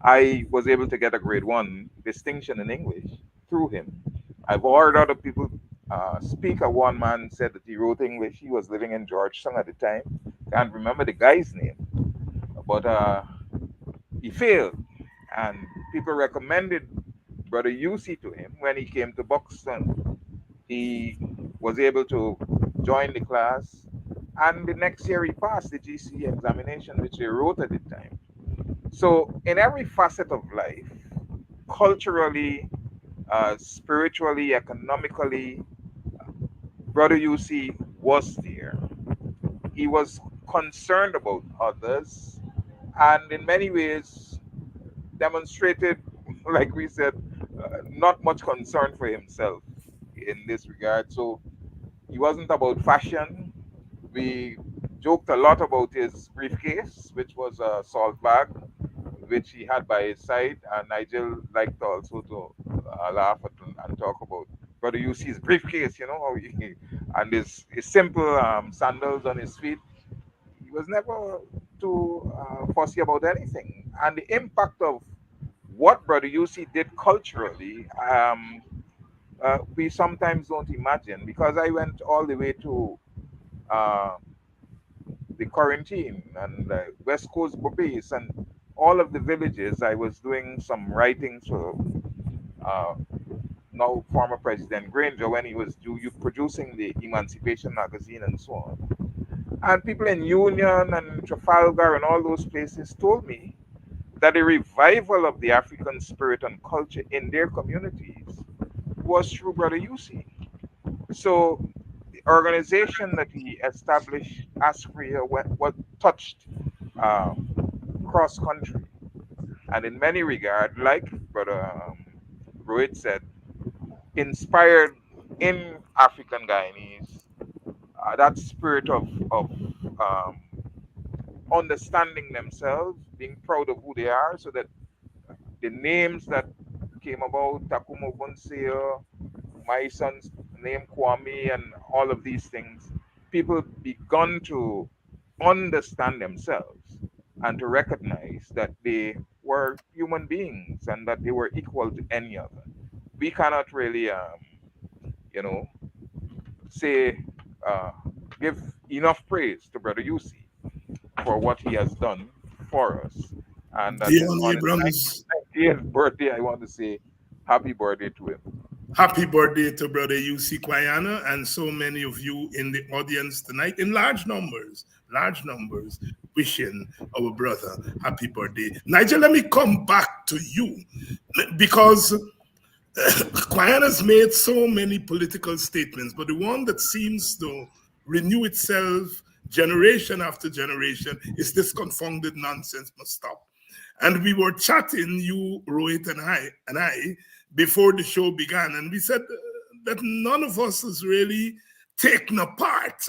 I was able to get a grade 1 distinction in English through him. I've heard other people speak. One man said that he wrote English. He was living in Georgetown at the time. Can't remember the guy's name, but he failed. And people recommended Brother Eusi to him when he came to Buxton. He was able to join the class, and the next year he passed the GCE examination, which he wrote at the time. So, in every facet of life, culturally, spiritually, economically, Brother Eusi was there. He was concerned about others, and in many ways demonstrated, like we said, not much concern for himself in this regard. So he wasn't about fashion. We joked a lot about his briefcase, which was a salt bag, which he had by his side. And Nigel liked also to laugh at and talk about Brother Yusi's briefcase, how and his simple sandals on his feet. He was never too fussy about anything. And the impact of what Brother Yusi did culturally, we sometimes don't imagine, because I went all the way to uh, the Quarantine and West Coast base and all of the villages. I was doing some writings for uh, now former President Granger when he was producing the Emancipation magazine and so on. And people in Union and Trafalgar and all those places told me that the revival of the African spirit and culture in their communities was through Brother Yusi. So the organization that he established, Askria, what touched cross country. And in many regards, like Brother Rohit said, inspired in African Guyanese that spirit of um, understanding themselves, being proud of who they are, so that the names that came about, Takumo Bonseo, my son's name Kwame, and all of these things, people begun to understand themselves and to recognize that they were human beings and that they were equal to any other. We cannot really, you know, say, uh, give enough praise to Brother Eusi for what he has done for us. And that is Dion on his Abrams, 90th birthday. I want to say happy birthday to him. happy birthday to Brother Eusi Kwayana and so many of you in the audience tonight in large numbers, wishing our brother happy birthday. Nigel, let me come back to you because Kwayana's made so many political statements, but the one that seems to renew itself generation after generation is this confounded nonsense must stop. And we were chatting, you, Rohit, and I, before the show began, and we said that none of us has really taken apart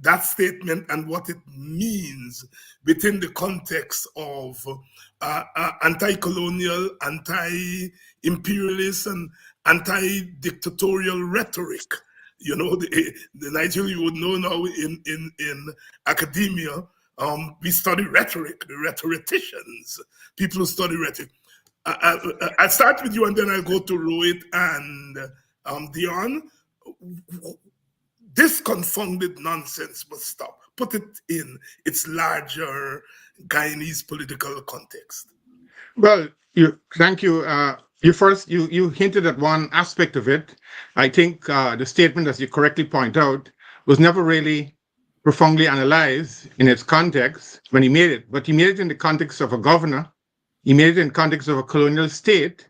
that statement and what it means within the context of anti-colonial, anti-imperialist, and anti-dictatorial rhetoric. You know, the Nigel, you would know now in academia, we study rhetoric, the rhetoricians, people who study rhetoric. I'll start with you and then I'll go to Rohit and Dion. This confounded nonsense must stop. Put it in its larger Guyanese political context. Well, thank you. You hinted at one aspect of it. I think the statement, as you correctly point out, was never really profoundly analyzed in its context when he made it. But he made it in the context of a governor. He made it in context of a colonial state,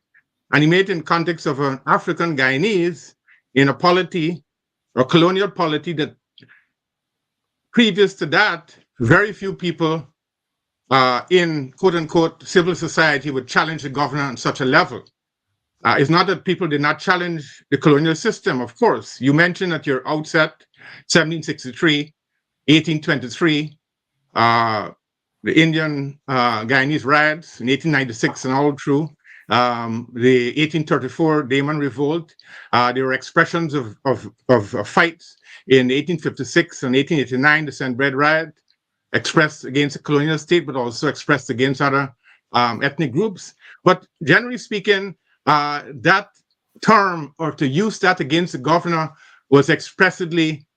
and he made it in context of an African Guyanese in a polity or colonial polity that previous to that, very few people in quote unquote civil society would challenge the governor on such a level. It's not that people did not challenge the colonial system, of course. You mentioned at your outset 1763, 1823, the Indian Guyanese riots in 1896 and all through. The 1834 Damon Revolt, there were expressions of fights in 1856 and 1889, the Sand Bread Riot, expressed against the colonial state, but also expressed against other ethnic groups. But generally speaking, that term, or to use that against the governor, was expressly,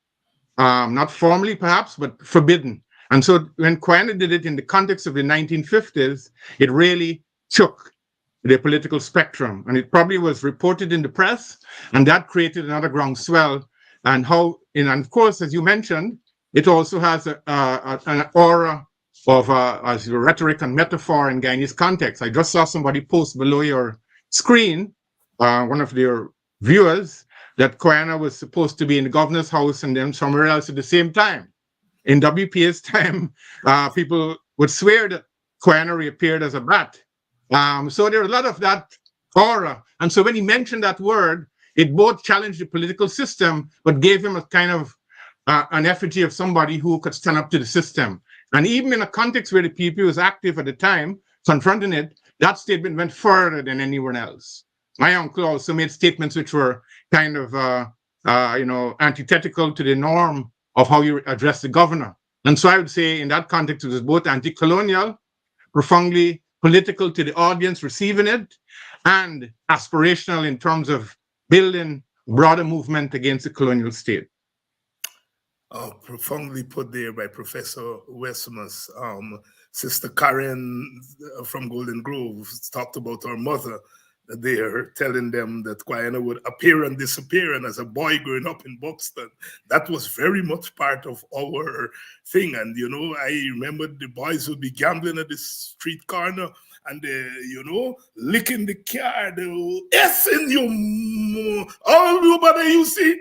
not formally perhaps, but forbidden. And so when Kwayana did it in the context of the 1950s, it really shook the political spectrum. And it probably was reported in the press, and that created another groundswell. And of course, as you mentioned, it also has an aura of as rhetoric and metaphor in Guyanese context. I just saw somebody post below your screen, one of your viewers, that Kwayana was supposed to be in the governor's house and then somewhere else at the same time. In WPA's time, people would swear that Kwayana reappeared as a bat. So there was a lot of that aura. And so when he mentioned that word, it both challenged the political system, but gave him a kind of an effigy of somebody who could stand up to the system. And even in a context where the PP was active at the time, confronting it, that statement went further than anyone else. My uncle also made statements which were kind of, antithetical to the norm of how you address the governor. And so I would say in that context, it was both anti-colonial, profoundly political to the audience receiving it, and aspirational in terms of building broader movement against the colonial state. Profoundly put there by Professor Westmus. Sister Karen from Golden Grove talked about her mother there, telling them that Kwayana would appear and disappear. And as a boy growing up in Buxton, that was very much part of our thing. And, I remember the boys would be gambling at the street corner and, licking the car. They will in you, all you brother, you see.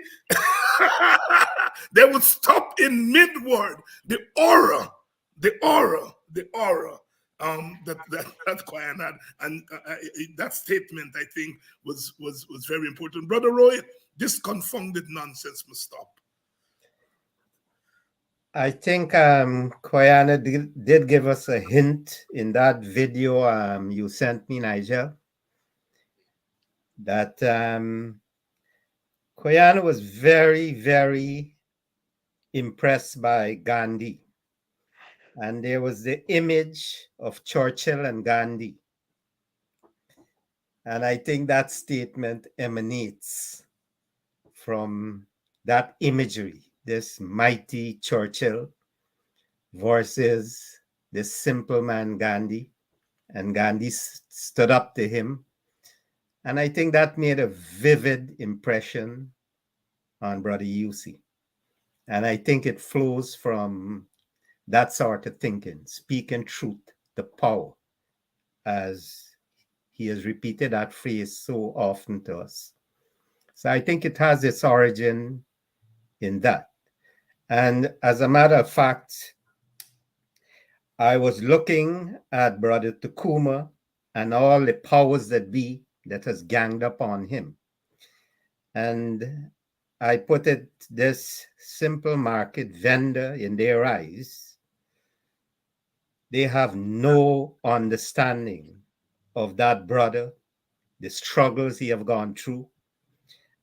They would stop in mid-word. The aura. that Kwayana had, and that statement I think was very important. Brother Roy, this confounded nonsense must stop. I think Kwayana did give us a hint in that video you sent me, Nigel, that Kwayana was very, very impressed by Gandhi. And there was the image of Churchill and Gandhi. And I think that statement emanates from that imagery, this mighty Churchill versus this simple man Gandhi. And Gandhi stood up to him. And I think that made a vivid impression on Brother Eusi. And I think it flows from that sort of thinking, speaking truth, the power, as he has repeated that phrase so often to us. So I think it has its origin in that. And as a matter of fact, I was looking at Brother Takuma and all the powers that be that has ganged up on him. And I put it, this simple market vendor in their eyes, they have no understanding of that brother, the struggles he have gone through,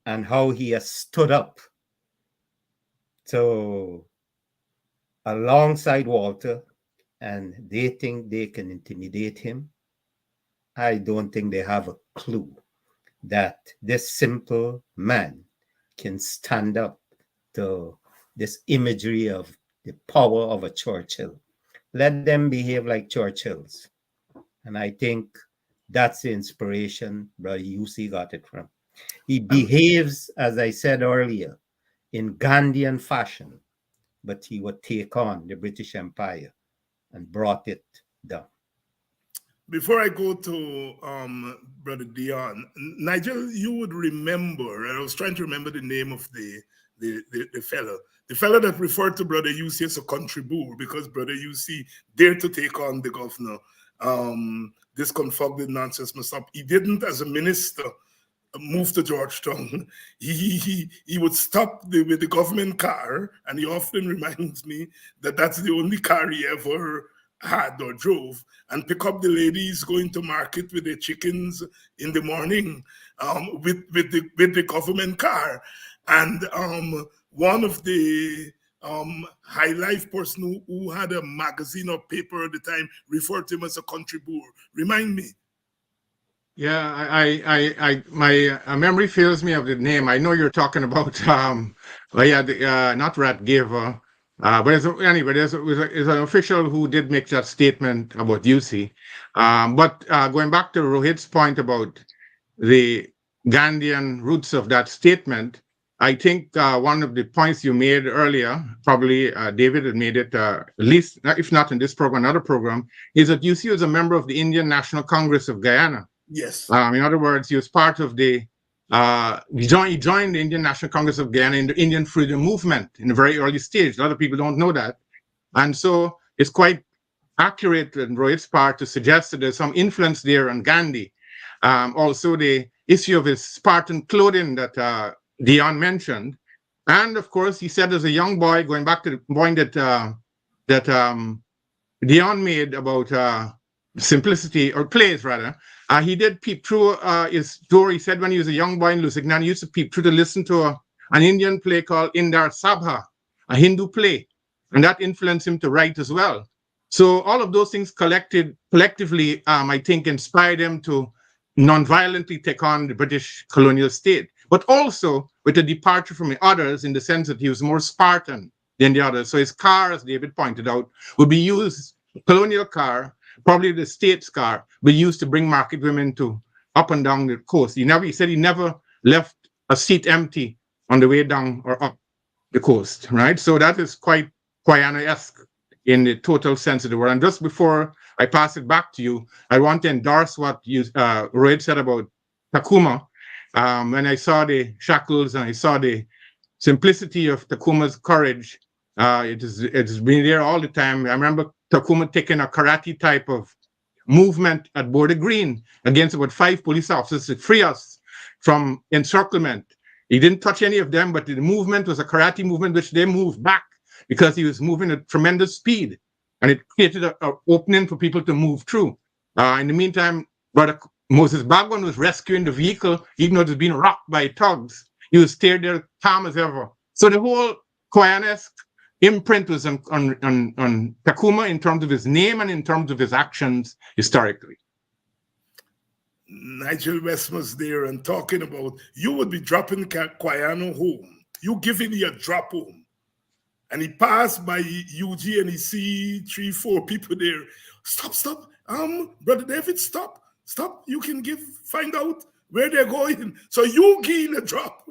and how he has stood up to alongside Walter, and they think they can intimidate him. I don't think they have a clue that this simple man can stand up to this imagery of the power of a Churchill. Let them behave like Churchills. And I think that's the inspiration Brother Eusi got it from. He behaves, as I said earlier, in Gandhian fashion, but he would take on the British Empire and brought it down. Before I go to Brother Dion, Nigel, you would remember, I was trying to remember the name of the fellow. The fellow that referred to Brother Eusi as a country bull because Brother Eusi dared to take on the governor. This confounded nonsense must stop. He didn't, as a minister, move to Georgetown. He would stop with the government car, and he often reminds me that that's the only car he ever had or drove, and pick up the ladies going to market with their chickens in the morning with the government car. And one of the high life person who had a magazine or paper at the time referred to him as a country boor. Remind me. Yeah, my memory fails me of the name. I know you're talking about, not Ratgiver, but there's an official who did make that statement about Eusi. But going back to Rohit's point about the Gandhian roots of that statement, I think one of the points you made earlier, probably David had made it, at least if not in this program, another program, is that Eusi was a member of the Indian National Congress of Guyana. Yes. In other words, he was part of the, he joined the Indian National Congress of Guyana in the Indian freedom movement in a very early stage. A lot of people don't know that. And so it's quite accurate on Rohit's part to suggest that there's some influence there on Gandhi. Also, the issue of his Spartan clothing that Dion mentioned. And of course, he said as a young boy, going back to the point that Dion made about simplicity, or plays rather, he did peep through his door. He said when he was a young boy in Lusignan, he used to peep through to listen to an Indian play called Indar Sabha, a Hindu play. And that influenced him to write as well. So all of those things collectively, I think, inspired him to non-violently take on the British colonial state, but also with a departure from the others in the sense that he was more Spartan than the others. So his car, as David pointed out, would be used, colonial car, probably the state's car, be used to bring market women to up and down the coast. He said he never left a seat empty on the way down or up the coast, right? So that is quite Kwayana-esque in the total sense of the word. And just before I pass it back to you, I want to endorse what Rohit said about Takuma. When I saw the shackles and I saw the simplicity of Takuma's courage, it's been there all the time. I remember Takuma taking a karate type of movement at Border Green against about 5 police officers to free us from encirclement. He didn't touch any of them, but the movement was a karate movement which they moved back because he was moving at tremendous speed, and it created an opening for people to move through. In the meantime, Brother Moses Bagwan was rescuing the vehicle, even though it was being rocked by thugs. He was stayed there calm as ever. So the whole Kwayana-esque imprint was on Takuma in terms of his name and in terms of his actions historically. Nigel West was there and talking about you would be dropping Kwayana home. You giving me a drop home. And he passed by UG and he see 3-4 people there. Stop. Brother David, stop. You can find out where they're going. So you gain a drop.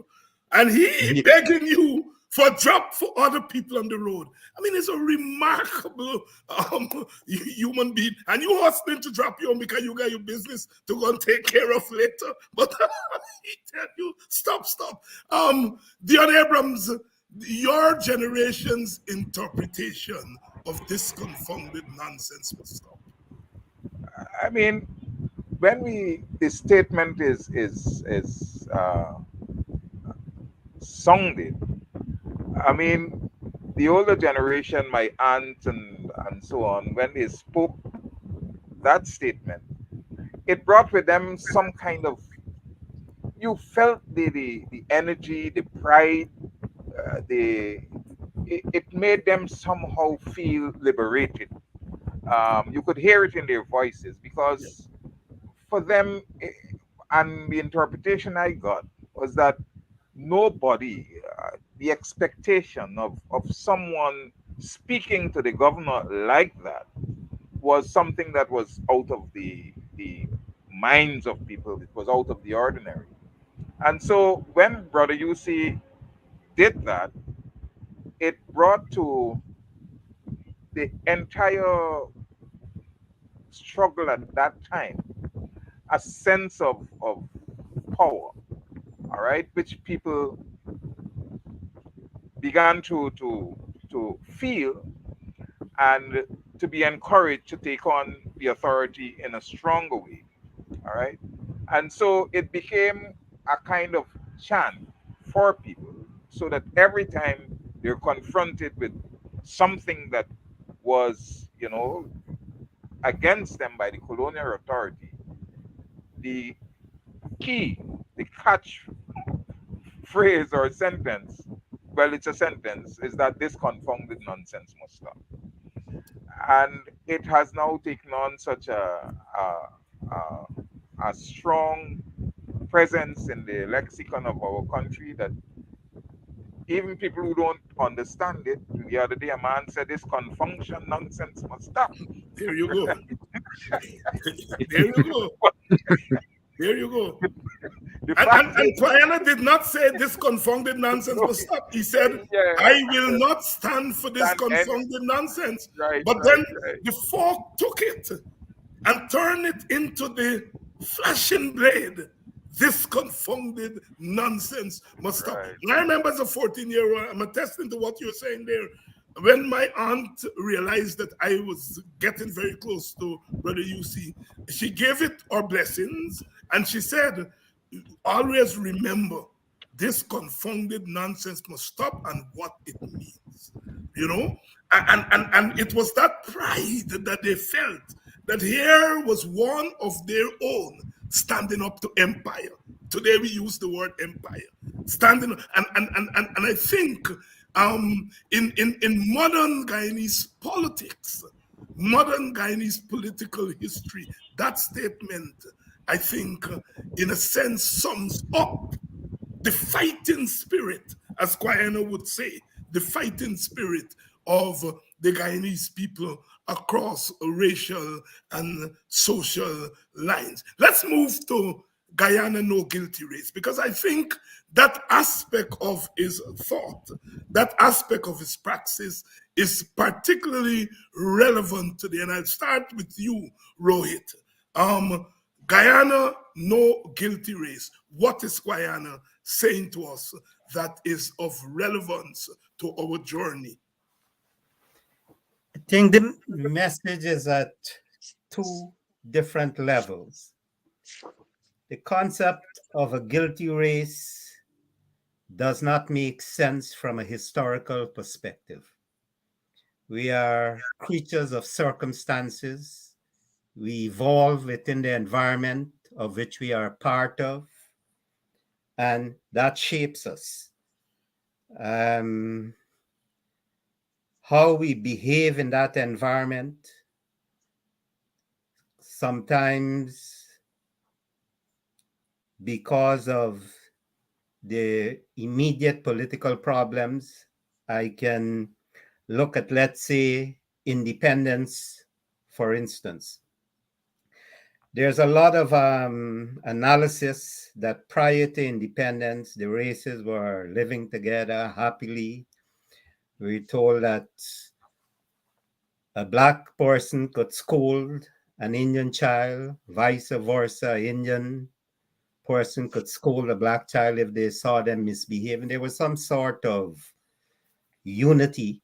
And he begging you for a drop for other people on the road. I mean, it's a remarkable human being. And you hustling to drop you home because you got your business to go and take care of later. But he tell you, stop. Dion Abrams, your generation's interpretation of this confounded nonsense must stop. I mean, when the statement is sounded, I mean, the older generation, my aunt and so on, when they spoke that statement, it brought with them some kind of, you felt the energy, the pride, it made them somehow feel liberated. You could hear it in their voices because for them, and the interpretation I got was that nobody, the expectation of someone speaking to the governor like that was something that was out of the minds of people. It was out of the ordinary. And so when Brother Eusi did that, it brought to the entire struggle at that time a sense of power, all right, which people began to feel and to be encouraged to take on the authority in a stronger way, all right. And so it became a kind of chant for people, so that every time they're confronted with something that was, against them by the colonial authority, the key, the catch phrase or sentence, well, it's a sentence, is that this confounded nonsense must stop. And it has now taken on such a strong presence in the lexicon of our country that even people who don't understand it, the other day a man said this confunction nonsense must stop. There you go. There you go. And Kwayana did not say this confounded nonsense must stop. He said, I will not stand for this confounded nonsense. But then the fork took it and turned it into the flashing blade. This confounded nonsense must stop. And I remember as a 14-year-old, I'm attesting to what you're saying there. When my aunt realized that I was getting very close to Brother Eusi, she gave it her blessings, and she said, always remember, this confounded nonsense must stop and what it means. And it was that pride that they felt, that here was one of their own standing up to empire. Today we use the word empire. Standing and I think in modern Guyanese politics, modern Guyanese political history, that statement, I think, in a sense, sums up the fighting spirit, as Kwayana would say, the fighting spirit of the Guyanese people across racial and social lines. Let's move to Guyana no guilty race, because I think that aspect of his thought, that aspect of his praxis is particularly relevant today. And I'll start with you, Rohit. Guyana no guilty race. What is Kwayana saying to us that is of relevance to our journey? I think the message is at 2 different levels. The concept of a guilty race does not make sense from a historical perspective. We are creatures of circumstances. We evolve within the environment of which we are part of, and that shapes us. Um, how we behave in that environment sometimes because of the immediate political problems. I can look at, let's say, independence, for instance. There's a lot of analysis that prior to independence, the races were living together happily. We're told that a black person could scold an Indian child, vice versa, Indian person could scold a black child if they saw them misbehaving. There was some sort of unity,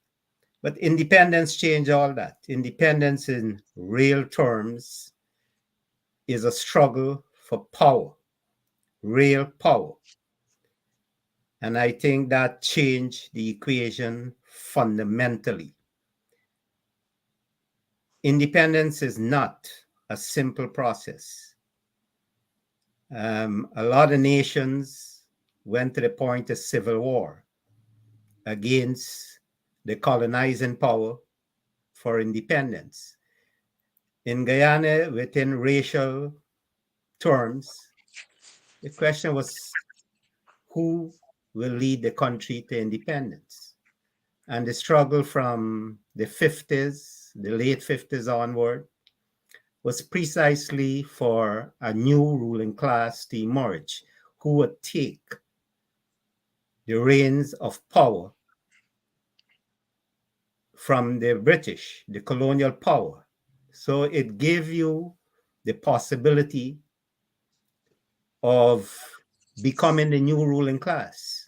but independence changed all that. Independence in real terms is a struggle for power, real power. And I think that changed the equation fundamentally. Independence is not a simple process. A lot of nations went to the point of civil war against the colonizing power for independence. In Guyana, within racial terms, the question was who will lead the country to independence? And the struggle from the 50s, the late 50s onward, was precisely for a new ruling class to emerge who would take the reins of power from the British, the colonial power. So it gave you the possibility of becoming the new ruling class.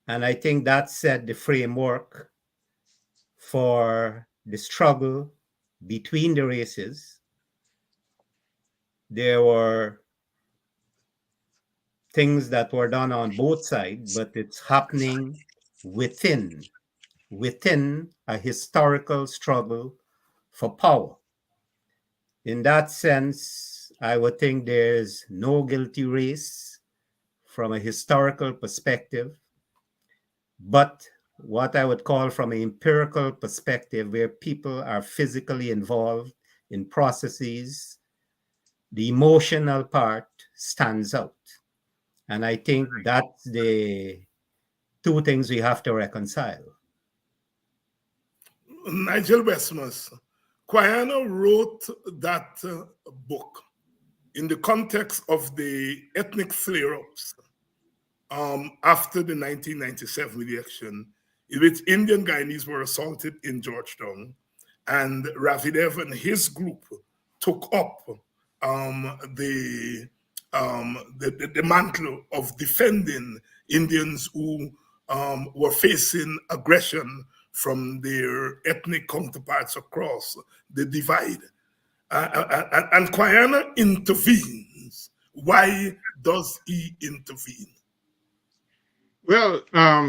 And I think that set the framework for the struggle between the races. There were things that were done on both sides, but it's happening within a historical struggle for power. In that sense, I would think there's no guilty race from a historical perspective, but what I would call from an empirical perspective, where people are physically involved in processes, the emotional part stands out. And I think that's the two things we have to reconcile. Nigel Westmus, Kwayana wrote that book in the context of the ethnic flare-ups after the 1997 election, in which Indian Guyanese were assaulted in Georgetown, and Ravidev and his group took up the mantle of defending Indians who were facing aggression from their ethnic counterparts across the divide. And Kwayana intervenes. Why does he intervene? Well,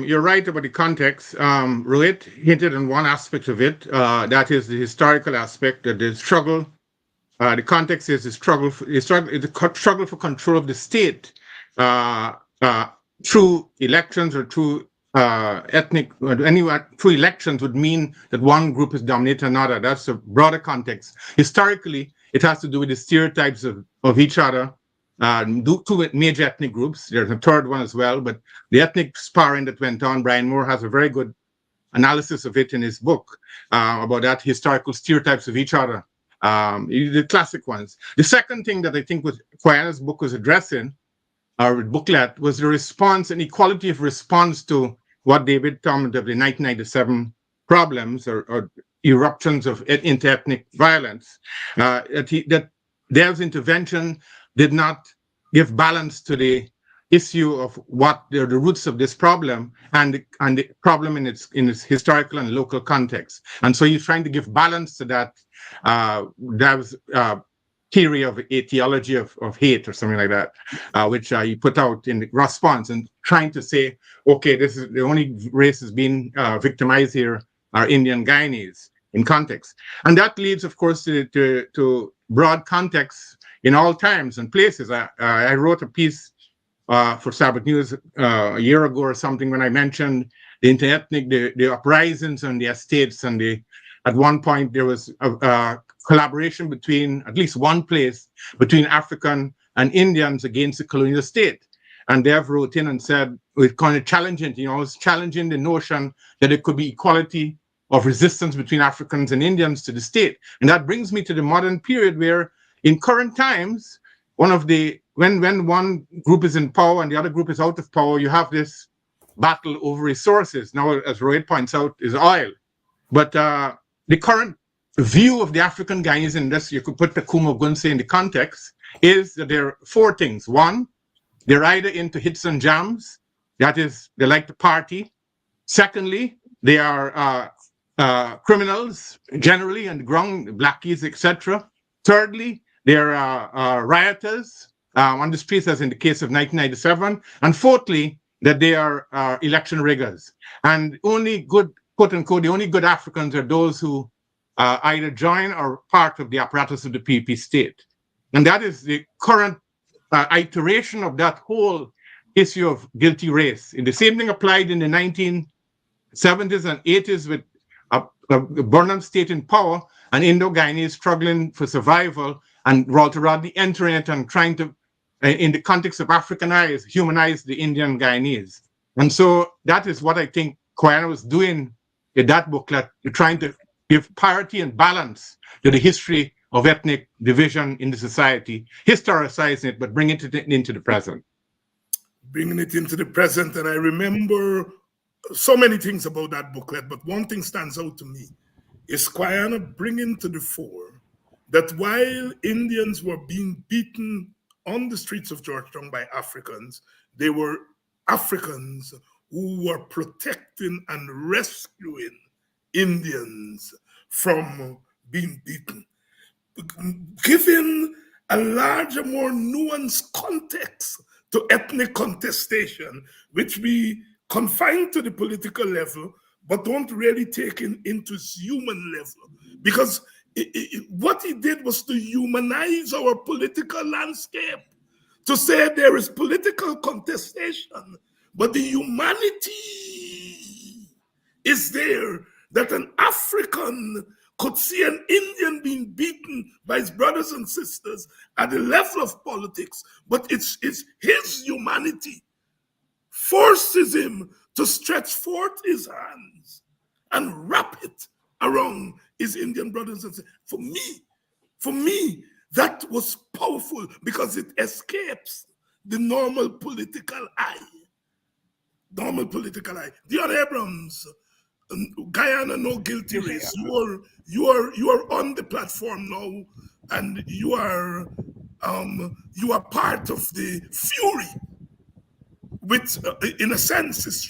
you're right about the context. Rohit hinted on one aspect of it, that is the historical aspect, that the struggle, the context is the struggle for control of the state through elections or through through elections would mean that one group is dominating another. That's a broader context. Historically, it has to do with the stereotypes of each other. Two major ethnic groups. There's a third one as well, but the ethnic sparring that went on, Brian Moore has a very good analysis of it in his book about that historical stereotypes of each other, the classic ones. The second thing that I think was Kwayana's book was addressing, our booklet, was the response and equality of response to what David termed of the 1997 problems or eruptions of inter-ethnic violence. That Dev's intervention did not give balance to the issue of what the roots of this problem and the problem in its historical and local context. And so he's trying to give balance to that theory of etiology of hate or something like that, which he put out in response and trying to say, okay, this is the only races being victimized here are Indian Guyanese in context. And that leads, of course, to broad context in all times and places. I wrote a piece for Sabbath News a year ago or something when I mentioned the interethnic, the uprisings on the estates, and at one point there was a collaboration between, at least one place, between African and Indians against the colonial state. And they have wrote in and said, we're kind of challenging, it's challenging the notion that it could be equality of resistance between Africans and Indians to the state. And that brings me to the modern period where in current times, when one group is in power and the other group is out of power, you have this battle over resources. Now, as Rohit points out, is oil. But the current view of the African Guyanese, and this you could put the Kumo Gunse in the context, is that there are four things. One, they're either into hits and jams, that is, they like to party. Secondly, they are criminals generally on the ground, blackies, etc. Thirdly, they're rioters on the streets, as in the case of 1997. And fourthly, that they are election riggers. And only good, quote unquote, the only good Africans are those who either join or part of the apparatus of the PP state. And that is the current iteration of that whole issue of guilty race. And the same thing applied in the 1970s and 80s with a Burnham state in power and Indo-Guyanese struggling for survival, and Walter Rodney entering it and trying to, in the context of Africanize, humanize the Indian Guyanese. And so that is what I think Kwayana was doing in that booklet, trying to give parity and balance to the history of ethnic division in the society, historicizing it, but bringing it into the present. Bringing it into the present. And I remember so many things about that booklet, but one thing stands out to me is Kwayana bringing to the fore that while Indians were being beaten on the streets of Georgetown by Africans, they were Africans who were protecting and rescuing Indians from being beaten, giving a larger, more nuanced context to ethnic contestation, which we confine to the political level, but don't really take into its human level. Because what he did was to humanize our political landscape, to say there is political contestation, but the humanity is there, that an African could see an Indian being beaten by his brothers and sisters at the level of politics, but it's his humanity forces him to stretch forth his hands and wrap it around his Indian brothers and sisters. For me, that was powerful because it escapes the normal political eye. Dion Abrams, Guyana no guilty race. You are on the platform now, and you are part of the fury, which in a sense is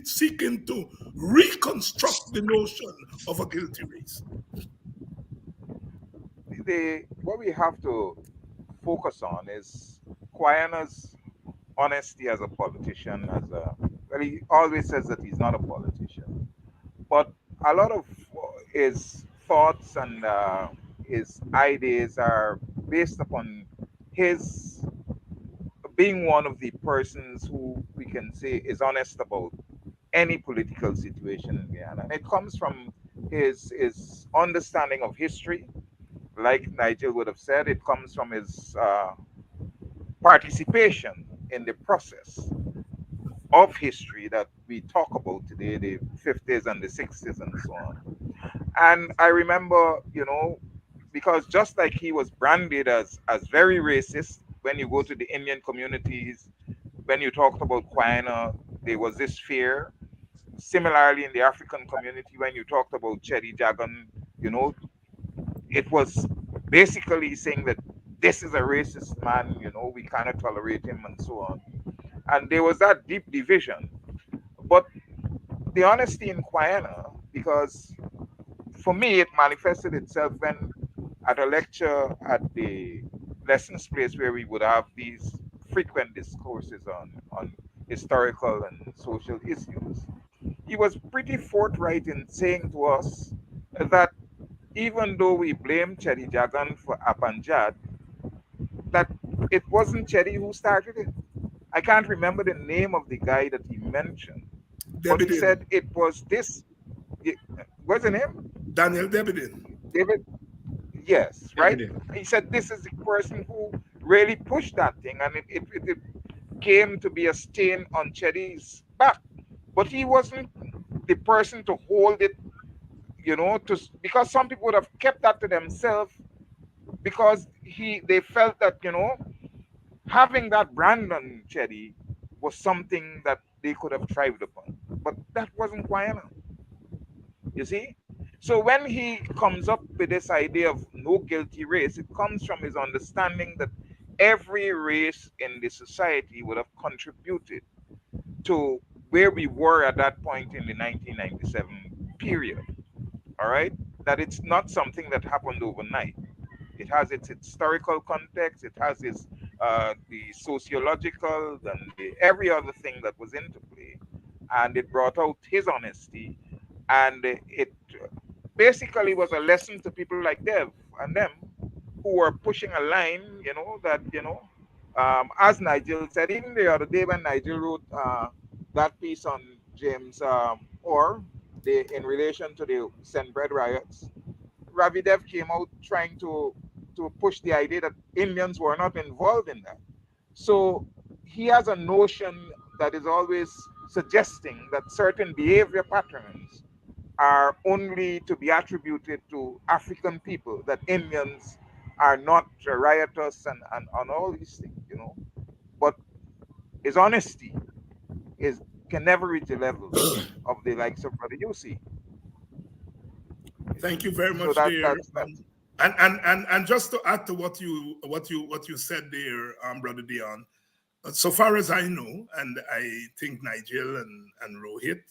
seeking to reconstruct the notion of a guilty race. What we have to focus on is Kwayana's honesty as a politician. Well, he always says that he's not a politician, but a lot of his thoughts and his ideas are based upon his being one of the persons who we can say is honest about any political situation in Guyana. And it comes from his understanding of history. Like Nigel would have said, it comes from his participation in the process of history that we talk about today, the 50s and the 60s and so on. And I remember, because just like he was branded as very racist, when you go to the Indian communities, when you talked about Kwayana, there was this fear. Similarly, in the African community, when you talked about Chedi Jagan, it was basically saying that this is a racist man, we cannot tolerate him and so on. And there was that deep division. But the honesty in Kwayana, because for me it manifested itself when at a lecture at the lessons place where we would have these frequent discourses on historical and social issues, he was pretty forthright in saying to us that even though we blame Cherry Jagan for Apanjad, that it wasn't Cherry who started it. I can't remember the name of the guy that he mentioned, but he Debedin. said it was this. What's the name? Daniel Debedin. David? Yes, right? Evident. He said this is the person who really pushed that thing, and it came to be a stain on Cherry's back. But he wasn't the person to hold it, because some people would have kept that to themselves because they felt that having that brand on Cherry was something that they could have thrived upon. But that wasn't Kwayana. You see? So when he comes up with this idea of no guilty race, it comes from his understanding that every race in the society would have contributed to where we were at that point in the 1997 period. All right? That it's not something that happened overnight. It has its historical context. It has its the sociological and every other thing that was into play, and it brought out his honesty, and it basically was a lesson to people like Dev and them who were pushing a line, that as Nigel said, even the other day when Nigel wrote that piece on James Orr, in relation to the St. Bread riots, Ravi Dev came out trying to push the idea that Indians were not involved in that. So he has a notion that is always suggesting that certain behavior patterns are only to be attributed to African people, that Indians are not riotous and all these things. But his honesty can never reach the level of the likes of Brother Eusi. Thank you very So much, there. that's that. And just to add to what you said there, Brother Dion, so far as I know, and I think Nigel and Rohit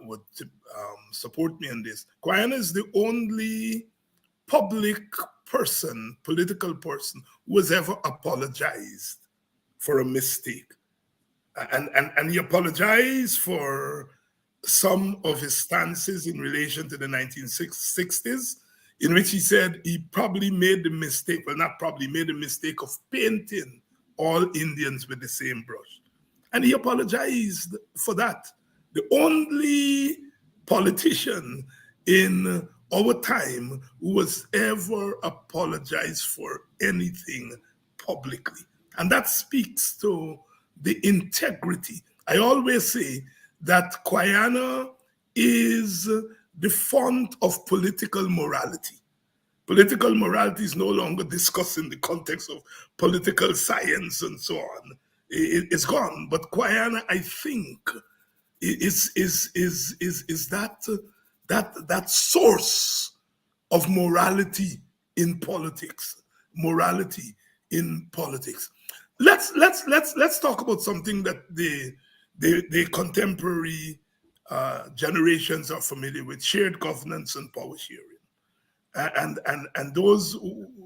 would support me in this, Kwayana is the only public person, political person, who has ever apologized for a mistake. And he apologized for some of his stances in relation to the 1960s, in which he said he probably made the mistake, well, not probably, made the mistake of painting all Indians with the same brush. And he apologized for that. The only politician in our time who has ever apologized for anything publicly. And that speaks to the integrity. I always say that Kwayana is the font of political morality. Political morality is no longer discussed in the context of political science and so on. It's gone. But Kwayana, I think, is that source of morality in politics. Morality in politics. Let's talk about something that the contemporary generations are familiar with: shared governance and power sharing. And those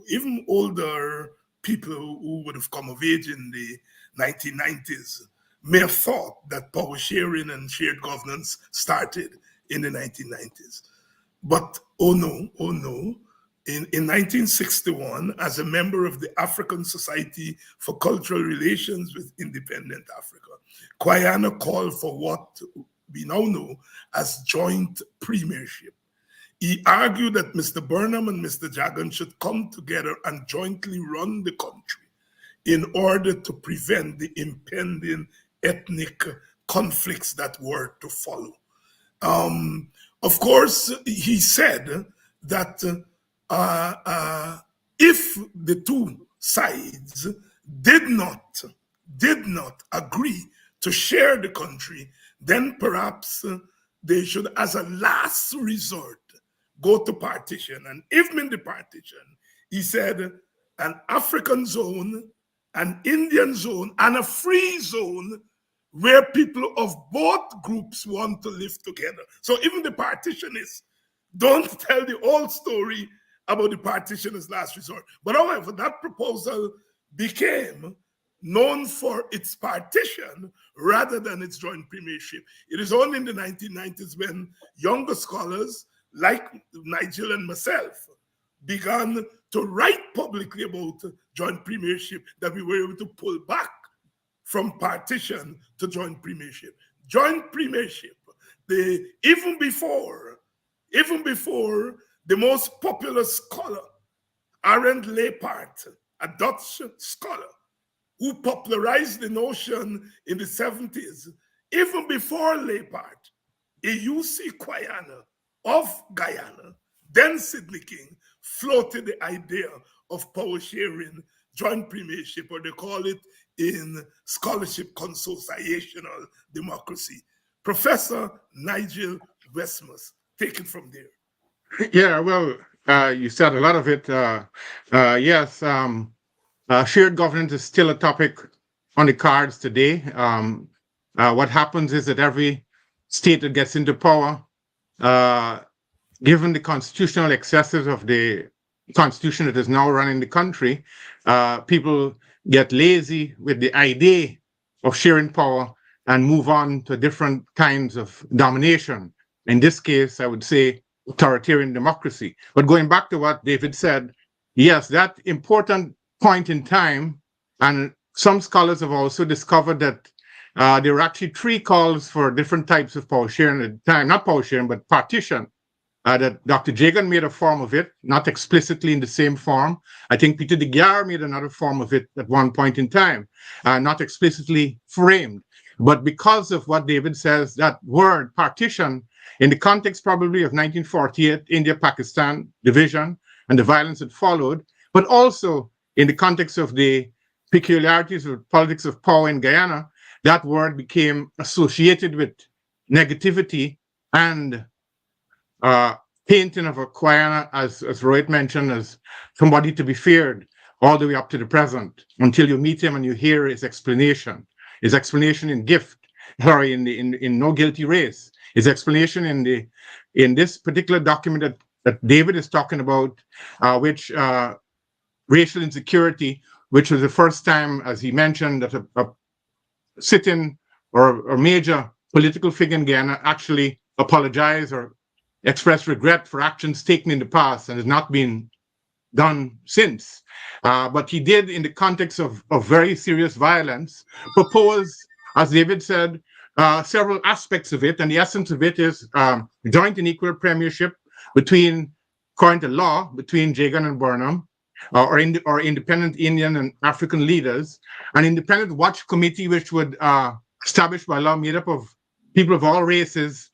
even older people who would have come of age in the 1990s may have thought that power sharing and shared governance started in the 1990s. But oh no, in 1961, as a member of the African Society for Cultural Relations with Independent Africa, Kwayana called for what we now know as joint premiership. He argued that Mr. Burnham and Mr. Jagan should come together and jointly run the country in order to prevent the impending ethnic conflicts that were to follow. Of course, he said that if the two sides did not agree to share the country, then perhaps they should, as a last resort, go to partition. And if in the partition, he said, an African zone an Indian zone, and a free zone where people of both groups want to live together. So even the partitionists don't tell the old story about the partitioners' last resort. But however, that proposal became known for its partition rather than its joint premiership. It is only in the 1990s when younger scholars like Nigel and myself began to write publicly about joint premiership that we were able to pull back from partition to joint premiership. Joint premiership, even before the most popular scholar, Arend Leipart, a Dutch scholar, who popularized the notion in the 70s, even before Leipart, Eusi Kwayana of Guyana, then Sidney King, floated the idea of power sharing, joint premiership, or they call it in scholarship consociational democracy. Professor Nigel Westmus, take it from there. Yeah, well, you said a lot of it. Yes, shared governance is still a topic on the cards today. What happens is that every state that gets into power, given the constitutional excesses of the constitution that is now running the country, people get lazy with the idea of sharing power and move on to different kinds of domination. In this case, I would say authoritarian democracy. But going back to what David said, yes, that important point in time, and some scholars have also discovered that there were actually three calls for different types of power sharing at the time, not power sharing, but partition. That Dr. Jagan made a form of it, not explicitly in the same form. I think Peter de Geer made another form of it at one point in time, not explicitly framed. But because of what David says, that word partition, in the context probably of 1948 India-Pakistan division and the violence that followed, but also in the context of the peculiarities of politics of power in Guyana, that word became associated with negativity and painting of a Kwayana, as Rohit mentioned, as somebody to be feared all the way up to the present, until you meet him and you hear his explanation in gift, sorry, in No Guilty Race, his explanation in this particular document that David is talking about, which racial insecurity, which was the first time, as he mentioned, that a sitting or major political figure in Guyana actually apologized or expressed regret for actions taken in the past and has not been done since. But he did, in the context of very serious violence, propose, as David said, several aspects of it. And the essence of it is joint and equal premiership between, according to law, between Jagan and Burnham, or independent Indian and African leaders, an independent watch committee which would established by law, made up of people of all races,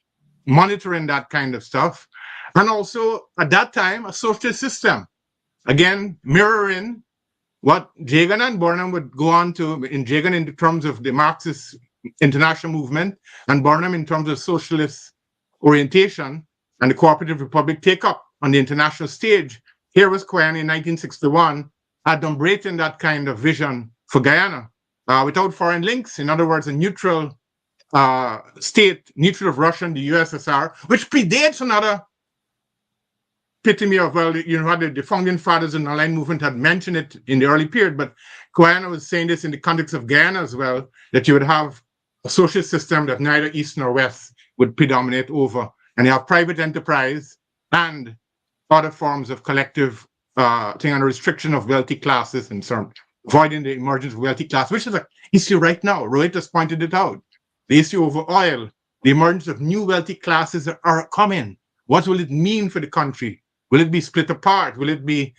monitoring that kind of stuff. And also, at that time, a social system, again, mirroring what Jagan and Burnham would go on to, in Jagan in terms of the Marxist international movement, and Burnham in terms of socialist orientation, and the cooperative republic take up on the international stage. Here was Kwayana in 1961, adumbrating that kind of vision for Guyana, without foreign links. In other words, a neutral state, neutral of Russia and the USSR, which predates another epitome of, well, you know, the founding fathers in the Line movement had mentioned it in the early period, but Kwayana was saying this in the context of Guyana as well, that you would have a social system that neither East nor West would predominate over, and you have private enterprise and other forms of collective thing and a restriction of wealthy classes and so on, avoiding the emergence of wealthy class, which is an issue right now. Rohit just pointed it out. The issue over oil, the emergence of new wealthy classes are coming. What will it mean for the country? Will it be split apart? Will it be,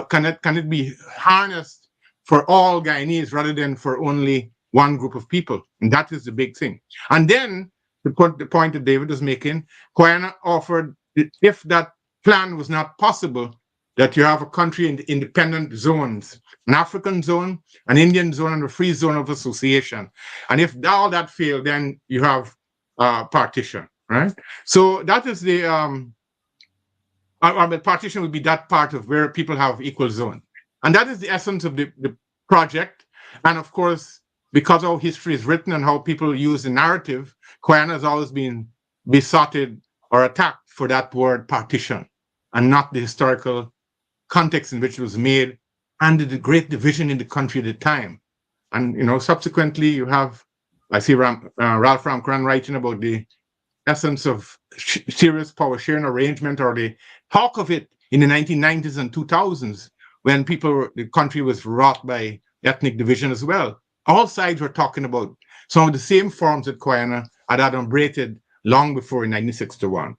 can it be harnessed for all Guyanese rather than for only one group of people? And that is the big thing. And then, the point that David was making, Kwayana offered, if that plan was not possible, that you have a country in independent zones, an African zone, an Indian zone, and a free zone of association. And if all that failed, then you have partition, right? So that is the partition would be that part of where people have equal zone. And that is the essence of the project. And of course, because our history is written and how people use the narrative, Kwayana has always been besotted or attacked for that word partition and not the historical context in which it was made and the great division in the country at the time. And, subsequently you have, I see Ralph Ramkaran writing about the essence of serious power sharing arrangement, or the talk of it in the 1990s and 2000s, when the country was wrought by ethnic division as well. All sides were talking about some of the same forms that Kwayana had adumbrated long before in 1961.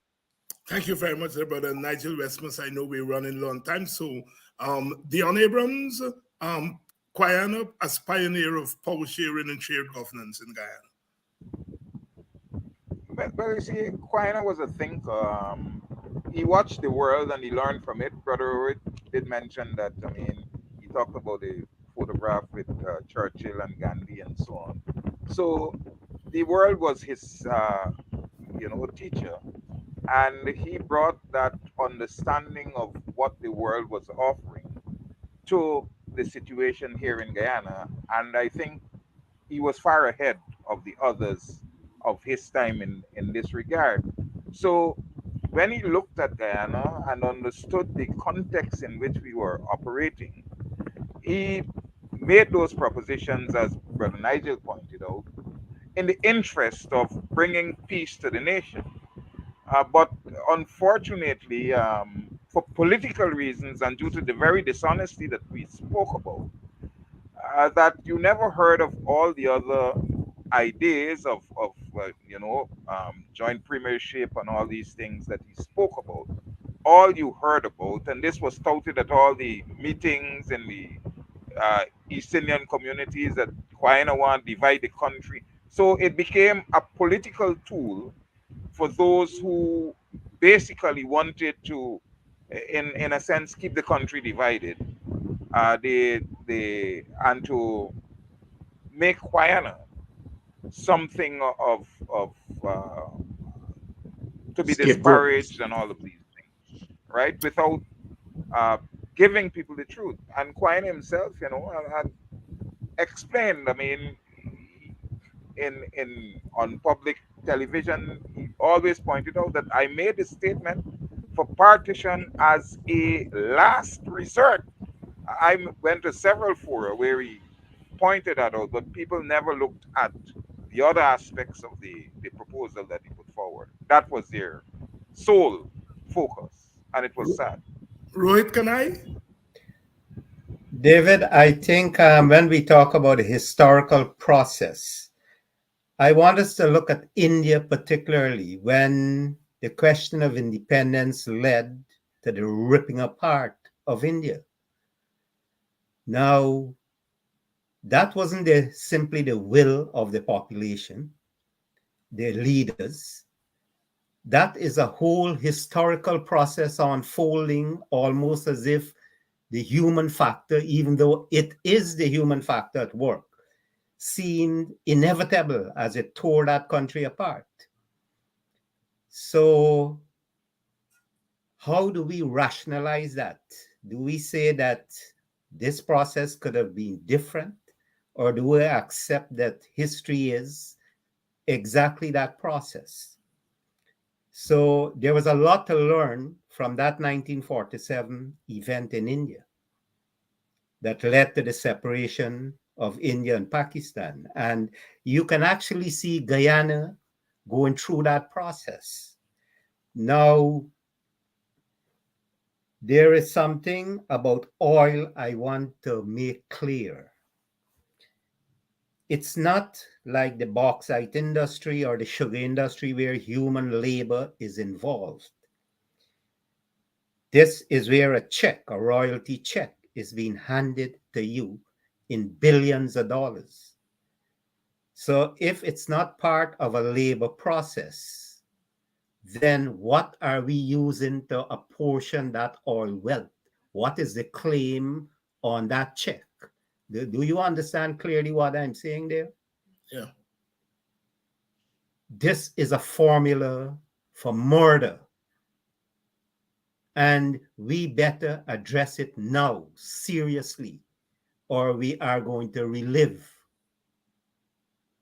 Thank you very much, Brother Nigel Westmus. I know we're running long time. So, Dion Abrams, Kwayana as pioneer of power sharing and shared governance in Guyana. Well, you see, Kwayana was a thinker. He watched the world and he learned from it. Brother Rohit did mention that, he talked about the photograph with Churchill and Gandhi and so on. So the world was his, teacher. And he brought that understanding of what the world was offering to the situation here in Guyana. And I think he was far ahead of the others of his time in this regard. So when he looked at Guyana and understood the context in which we were operating, he made those propositions, as Brother Nigel pointed out, in the interest of bringing peace to the nation. But unfortunately, for political reasons and due to the very dishonesty that we spoke about, that you never heard of all the other ideas of joint premiership and all these things that he spoke about. All you heard about, and this was touted at all the meetings in the East Indian communities, that Kwayana want to divide the country. So it became a political tool for those who basically wanted to, in a sense, keep the country divided. And to make Kwayana something to be Scapegoat. disparaged and all of these things, right? Without giving people the truth. And Kwayana himself, had explained. On public television, he always pointed out that I made a statement for partition as a last resort. I went to several fora where he pointed that out, but people never looked at the other aspects of the proposal that he put forward. That was their sole focus, and it was sad. Rohit, can I? David, I think when we talk about the historical process, I want us to look at India particularly when the question of independence led to the ripping apart of India. Now, that wasn't simply the will of the population, their leaders. That is a whole historical process unfolding almost as if the human factor, even though it is the human factor at work, seemed inevitable as it tore that country apart. So how do we rationalize that? Do we say that this process could have been different? Or do we accept that history is exactly that process? So there was a lot to learn from that 1947 event in India that led to the separation of India and Pakistan. And you can actually see Guyana going through that process. Now, there is something about oil I want to make clear. It's not like the bauxite industry or the sugar industry where human labor is involved. This is where a check, a royalty check, is being handed to you in billions of dollars. So if it's not part of a labor process, then what are we using to apportion that oil wealth? What is the claim on that check? Do you understand clearly what I'm saying there? Yeah. This is a formula for murder. And we better address it now, seriously, or we are going to relive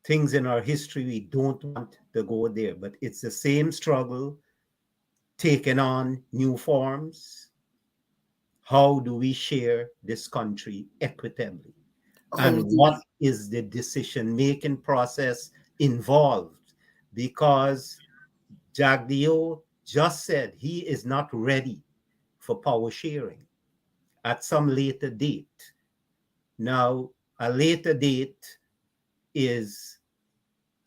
things in our history. We don't want to go there, but it's the same struggle taking on new forms. How do we share this country equitably? And what is the decision-making process involved? Because Jagdeo just said he is not ready for power sharing at some later date. Now, a later date is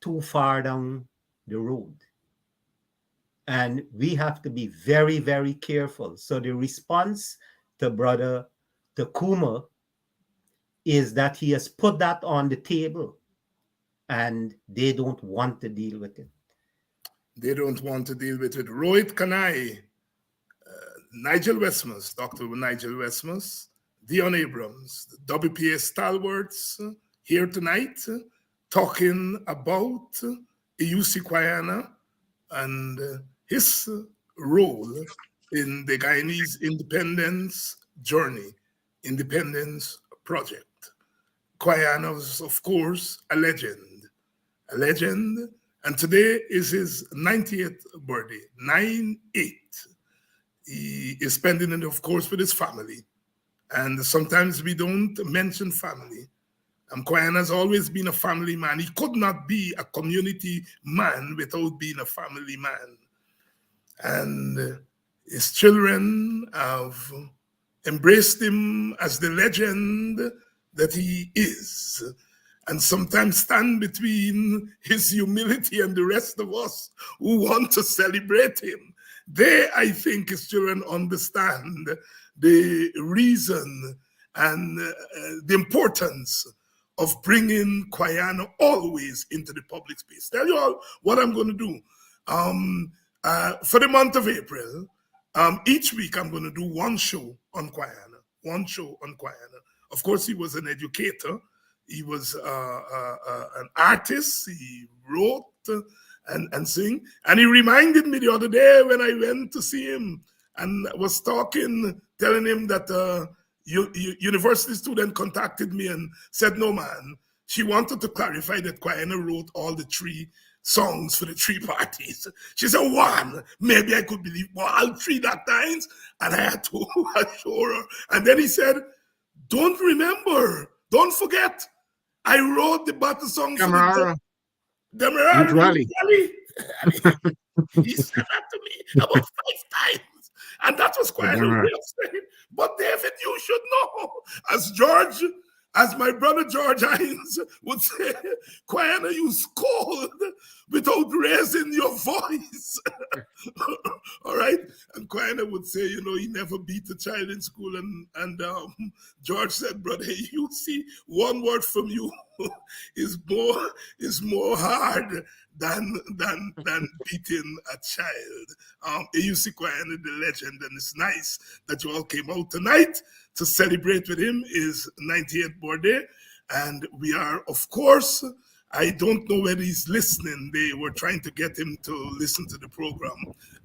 too far down the road. And we have to be very, very careful. So the response to Brother Takuma is that he has put that on the table and they don't want to deal with it. They don't want to deal with it. Rohit Kanai, Nigel Westmus, Dr. Nigel Westmus, Dion Abrams, the WPA stalwarts here tonight talking about Eusi Kwayana and his role in the Guyanese independence journey, independence project. Kwayana was, of course, a legend, and today is his 90th birthday, 9-8. He is spending it, of course, with his family, and sometimes we don't mention family. Kwayana has always been a family man. He could not be a community man without being a family man. And his children have embraced him as the legend that he is, and sometimes stand between his humility and the rest of us who want to celebrate him. They, I think, his children understand the reason and the importance of bringing Kwayana always into the public space. Tell you all what I'm going to do. For the month of April, each week I'm going to do one show on Kwayana. Of course, he was an educator. He was an artist. He wrote and sing. And he reminded me the other day when I went to see him and was talking, telling him that university student contacted me and said, no, man, she wanted to clarify that Kwayana wrote all the 3 songs for the 3 parties. She said, 1, maybe I could believe, well, all 3 that times. And I had to assure her. And then he said, don't forget, I wrote the battle song for the Demerara. He said that to me about 5 times. And that was quite a way of saying, but David, you should know, as my brother George Hines would say, Kwayana, you scold without raising your voice. All right? And Kwayana would say, he never beat a child in school. And George said, brother, you see, one word from you is more hard than beating a child. Eusi Kwayana, the legend, and it's nice that you all came out tonight to celebrate with him his 98th birthday. And we are, of course, I don't know whether he's listening. They were trying to get him to listen to the program.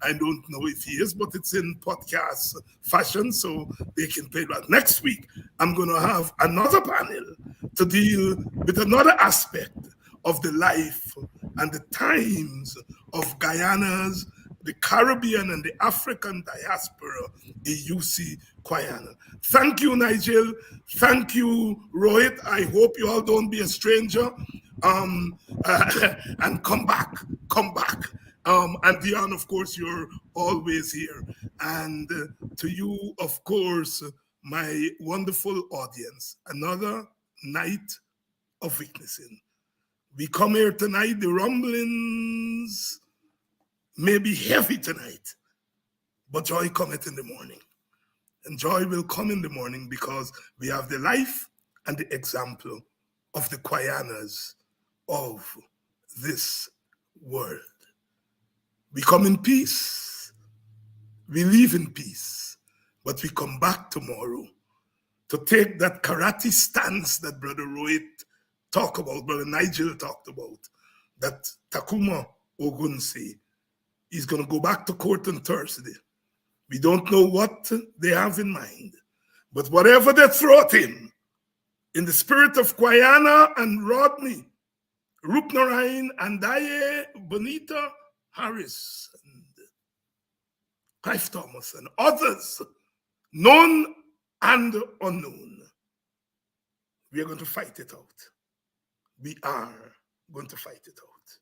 I don't know if he is, but it's in podcast fashion, so they can play that. Next week, I'm going to have another panel to deal with another aspect of the life and the times of Guyana's, the Caribbean and the African diaspora, Eusi Kwayana. Thank you, Nigel. Thank you, Rohit. I hope you all don't be a stranger. And come back. And Dion, of course, you're always here. And to you, of course, my wonderful audience, another night of witnessing. We come here tonight, the rumblings may be heavy tonight, but joy cometh in the morning. And joy will come in the morning because we have the life and the example of the Kwayanas of this world. We come in peace, we live in peace, but we come back tomorrow to take that karate stance that Brother Rohit talked about, Brother Nigel talked about, that Takuma Ogunsi is going to go back to court on Thursday. We don't know what they have in mind, but whatever they throw at him, in the spirit of Kwayana and Rodney, Rupnarain and Daye, Bonita Harris, and Clive Thomas, and others, known and unknown. We are going to fight it out. We are going to fight it out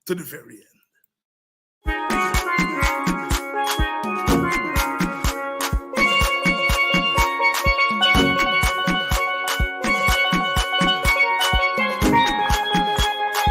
to the very end.